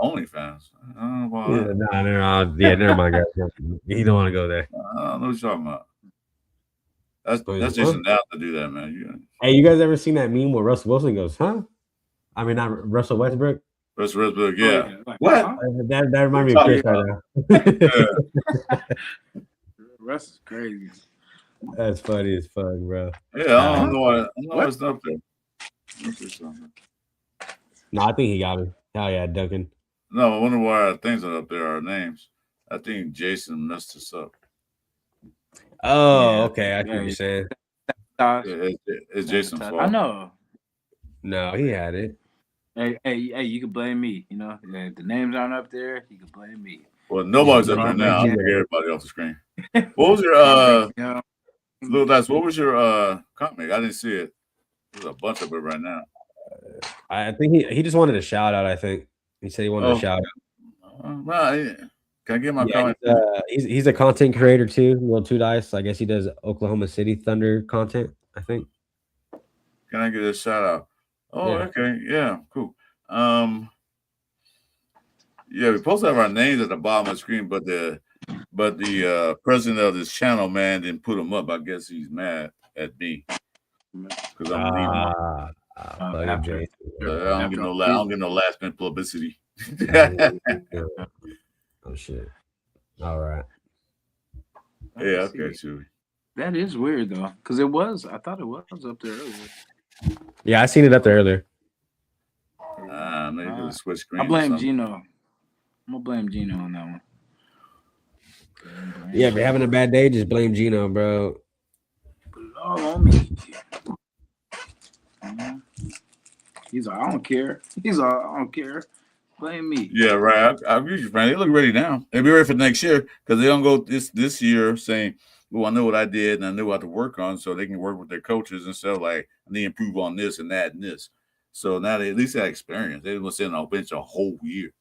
OnlyFans. I don't know why. Yeah, never mind, guys. You don't want to go there. I don't know what you're talking about. That's Jason down to do that, man. Hey, you guys ever seen that meme where Russell Wilson goes, huh? I mean, not Russell Westbrook. Russell Westbrook, yeah. What? That reminds me of Chris right now. Russ is crazy. That's funny as fuck, bro. Yeah, I don't know why. I don't know why it's up there. No, I think he got me. Hell yeah, Duncan. No, I wonder why our things are up there, our names. I think Jason messed us up. Oh, okay. I see what you're saying. It's Jason's fault. I know. No, he had it. Hey, you can blame me. You know, if the names aren't up there, you can blame me. Well, nobody's up there now. I'll take everybody off the screen. What was your Little Dice, what was your comic? I didn't see it. There's a bunch of it right now. I think he just wanted a shout out. I think he said he wanted a shout out. Right. Can I get my comment? He's a content creator too. Little Two Dice. I guess he does Oklahoma City Thunder content. I think. Can I get a shout out? Oh, yeah. Okay. Yeah. Cool. Yeah, we're supposed to have our names at the bottom of the screen, but the president of this channel, man, didn't put them up. I guess he's mad at me because I'm leaving. I don't get no last minute publicity. Oh shit! All right. Yeah. Okay. Sure. That is weird though, because I thought it was up there earlier. Yeah, I seen it up there earlier. Maybe switch screen. I blame Gino. I'm gonna blame Gino on that one. Yeah, if you're having a bad day, just blame Gino, bro. Put it all on me. He's like, I don't care. He's like, I don't care. Blame me. Yeah, right. I agree with you, Frank. They look ready now. They'll be ready for next year because they don't go this year saying, well, I know what I did and I know what to work on, so they can work with their coaches and stuff like, I need to improve on this and that and this. So now they at least have experience. They didn't sit on a bench a whole year.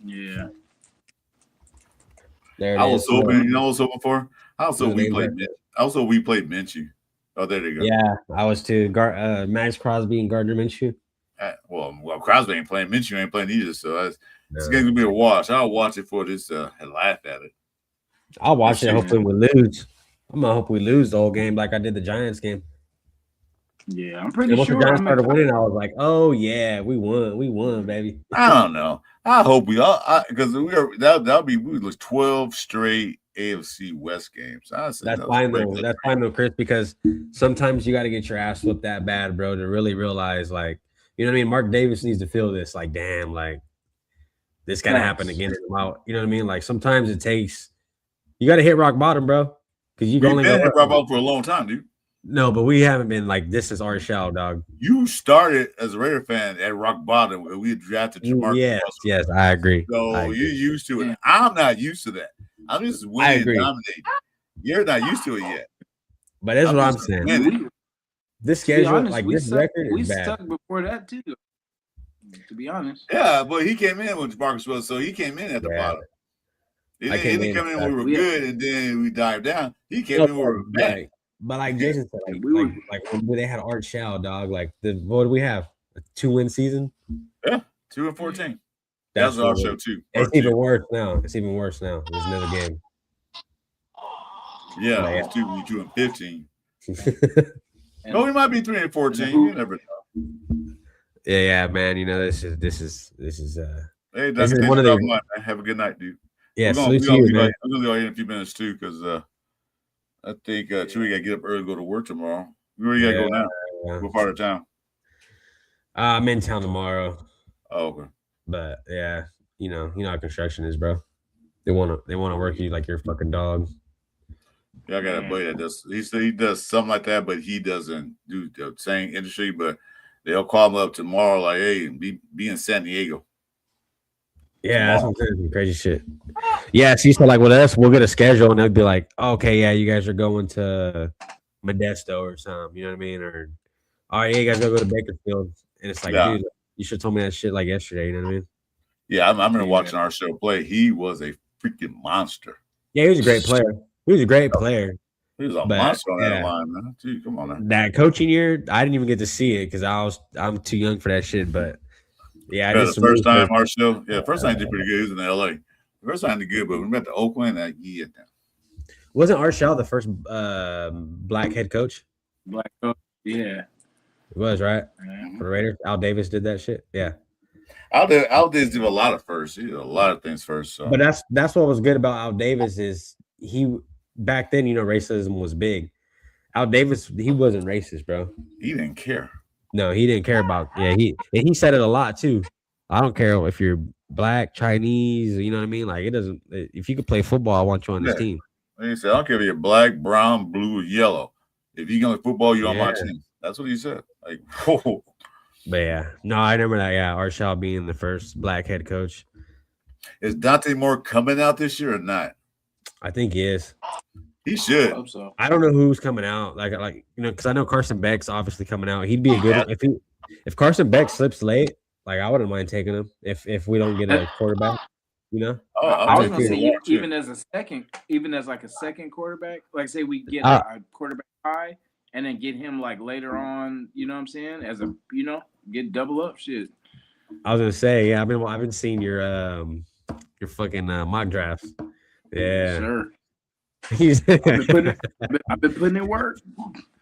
Yeah. I was hoping, you know what I was hoping for? I was hoping we played Minshew. Oh, there they go. Yeah, I was too. Max Crosby and Gardner Minshew. Well, Crosby ain't playing. Minshew ain't playing either, so it's going to be a wash. I'll watch it for this and laugh at it. I'll watch it. Hopefully we lose. I'm going to hope we lose the whole game like I did the Giants game. Yeah, I'm pretty sure. Once the Giants started winning, I was like, oh, yeah, we won, baby. I don't know. I hope we all – because we lose 12 straight AFC West games. That's fine, though. That's fine, though, Chris, because sometimes you got to get your ass whooped that bad, bro, to really realize, like, you know what I mean? Mark Davis needs to feel this, like, damn, like, this got to happen again. You know what I mean? Like, sometimes it takes – you got to hit rock bottom, bro. Because you've only been hit rock bottom for a long time, dude. No, but we haven't been like, this is our show, dog. You started as a Raider fan at rock bottom when we drafted Jamarcus Russell. Yes, I agree. So you're used to it. I'm not used to that. I'm just winning and dominating. You're not used to it yet. But that's I'm what I'm just saying. saying. This To be schedule, honest, like we this suck. record We is bad. sucked before that too. To be honest. Yeah, but he came in with Marcus was, so he came in at the Yeah. bottom. He I came didn't in. come in when we were good, and then we dived down. He came in when we were bad. But like Jason said, We were- like when they had Art Shao, dog. Like what do we have? A 2-win season. Yeah, 2-14. That's our show too. It's even worse now. It's even worse now. There's another game. Yeah, But, it's 2-15. No, we might be 3-14. You never know. Yeah, man. You know this is Hey, this Duncan, is one of the. have a good night, dude. Yeah, we're salute gonna to you, be man. I'm gonna go in a few minutes too, because I think Chewy gotta get up early, go to work tomorrow. We already gotta go now. Yeah. What part of town? I'm in town tomorrow. Oh, okay. But yeah, you know how construction is, bro. They wanna work you like you're a fucking dog. Yeah, I got a buddy that does. He does something like that, but he doesn't do the same industry. But they'll call him up tomorrow, like, "Hey, be in San Diego." Yeah, that's what I'm saying. Some crazy shit. Yeah, see, so like with us, we'll get a schedule and they'll be like, okay, yeah, you guys are going to Modesto or something, you know what I mean? Or all right, yeah, you guys gotta go to Bakersfield. And it's like, dude, you should have told me that shit like yesterday, you know what I mean? Yeah, I remember watching our show play. He was a freaking monster. Yeah, he was a great player. He was a great player. He was a monster on that line, man. Dude, come on, man. That coaching year, I didn't even get to see it because I'm too young for that shit. But yeah, I did the first time our show, first time he did pretty good. He was in LA. The first time he did good, but when we went to Oakland, wasn't Art Shao the first black head coach? Black coach, yeah. It was, right? For the Raiders. Al Davis did that shit. Yeah. Al Davis did a lot of first. He did a lot of things first. So. But that's what was good about Al Davis is he back then, racism was big. Al Davis, he wasn't racist, bro. He didn't care. No, he didn't care about. Yeah, he said it a lot too. I don't care if you're black, Chinese, you know what I mean? Like it doesn't. If you could play football, I want you on this team. He said, "I don't care if you're black, brown, blue, or yellow. If you can play football, you're on my team." That's what he said. Like, whoa. But yeah, no, I remember that. Yeah, Art Shao being the first black head coach. Is Dante Moore coming out this year or not? I think he is. He should. I hope so. I don't know who's coming out. Like because I know Carson Beck's obviously coming out. He'd be a good if Carson Beck slips late. Like I wouldn't mind taking him if we don't get a quarterback. I was gonna say even as like a second quarterback. Like say we get a quarterback high. And then get him like later on, you know what I'm saying? As a get double up shit. I was gonna say, yeah, I've been seeing your fucking mock drafts. Yeah. Sure. I've been putting in work.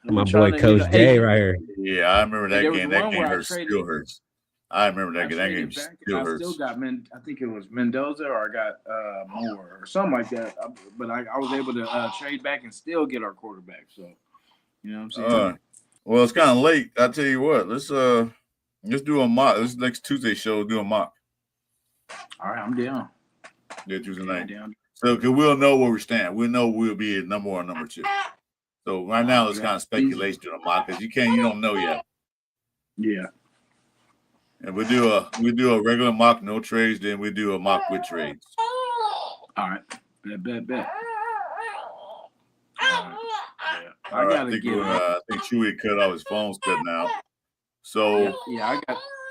My boy Coach Jay right here. Yeah, I remember that game. That game still hurts. I remember that game. That game still hurts. I still got I think it was Mendoza or I got Moore or something like that. But I was able to trade back and still get our quarterback. So you know what I'm saying? Well, it's kind of late. I'll tell you what. Let's do a mock. This next Tuesday show, do a mock. All right, I'm down. Yeah, Tuesday night. So we'll know where we stand. We'll know we'll be at number 1 or number 2. So right now it's kind of speculation on a mock because you don't know yet. Yeah. And we do a regular mock, no trades. Then we do a mock with trades. All right. Bet. I think Chewy cut off his phone's cut now. So yeah,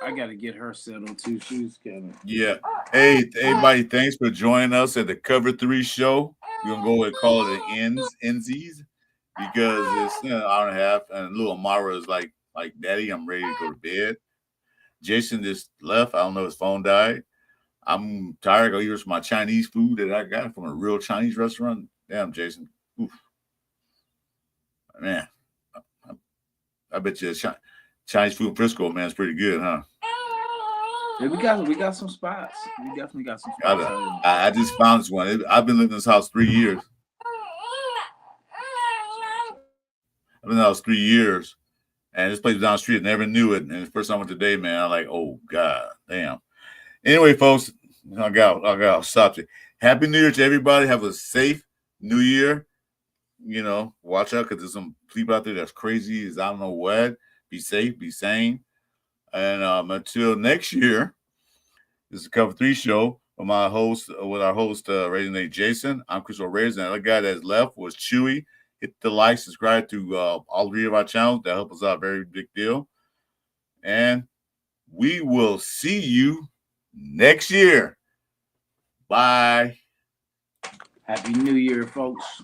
I got to get her settled too. She's kind of Hey, everybody, thanks for joining us at the Cover 3 show. We're gonna go and call it the NZs because it's an hour and a half, and little Amara is like, Daddy, I'm ready to go to bed. Jason just left. I don't know, his phone died. I'm tired. I go eat my Chinese food that I got from a real Chinese restaurant. Damn, Jason. Oof. Man, I bet you Chinese food in Frisco, man, is pretty good, huh? Yeah, we got some spots. We definitely got some spots. I just found this one. I've been living in this house 3 years. I've been in the house 3 years, and this place was down the street. I never knew it, and the first time I went today, man, I'm like, oh god, damn. Anyway, folks, I got stop it. Happy New Year to everybody. Have a safe New Year. Watch out because there's some people out there that's crazy as I don't know what. Be safe, be sane. And until next year, this is a Cover 3 show. with my host, with our host, raising name Jason. I'm Chris O'Reyes, and the other guy that's left was Chewy. Hit the like, subscribe to all 3 of our channels. That help us out, very big deal. And we will see you next year. Bye. Happy New Year, folks.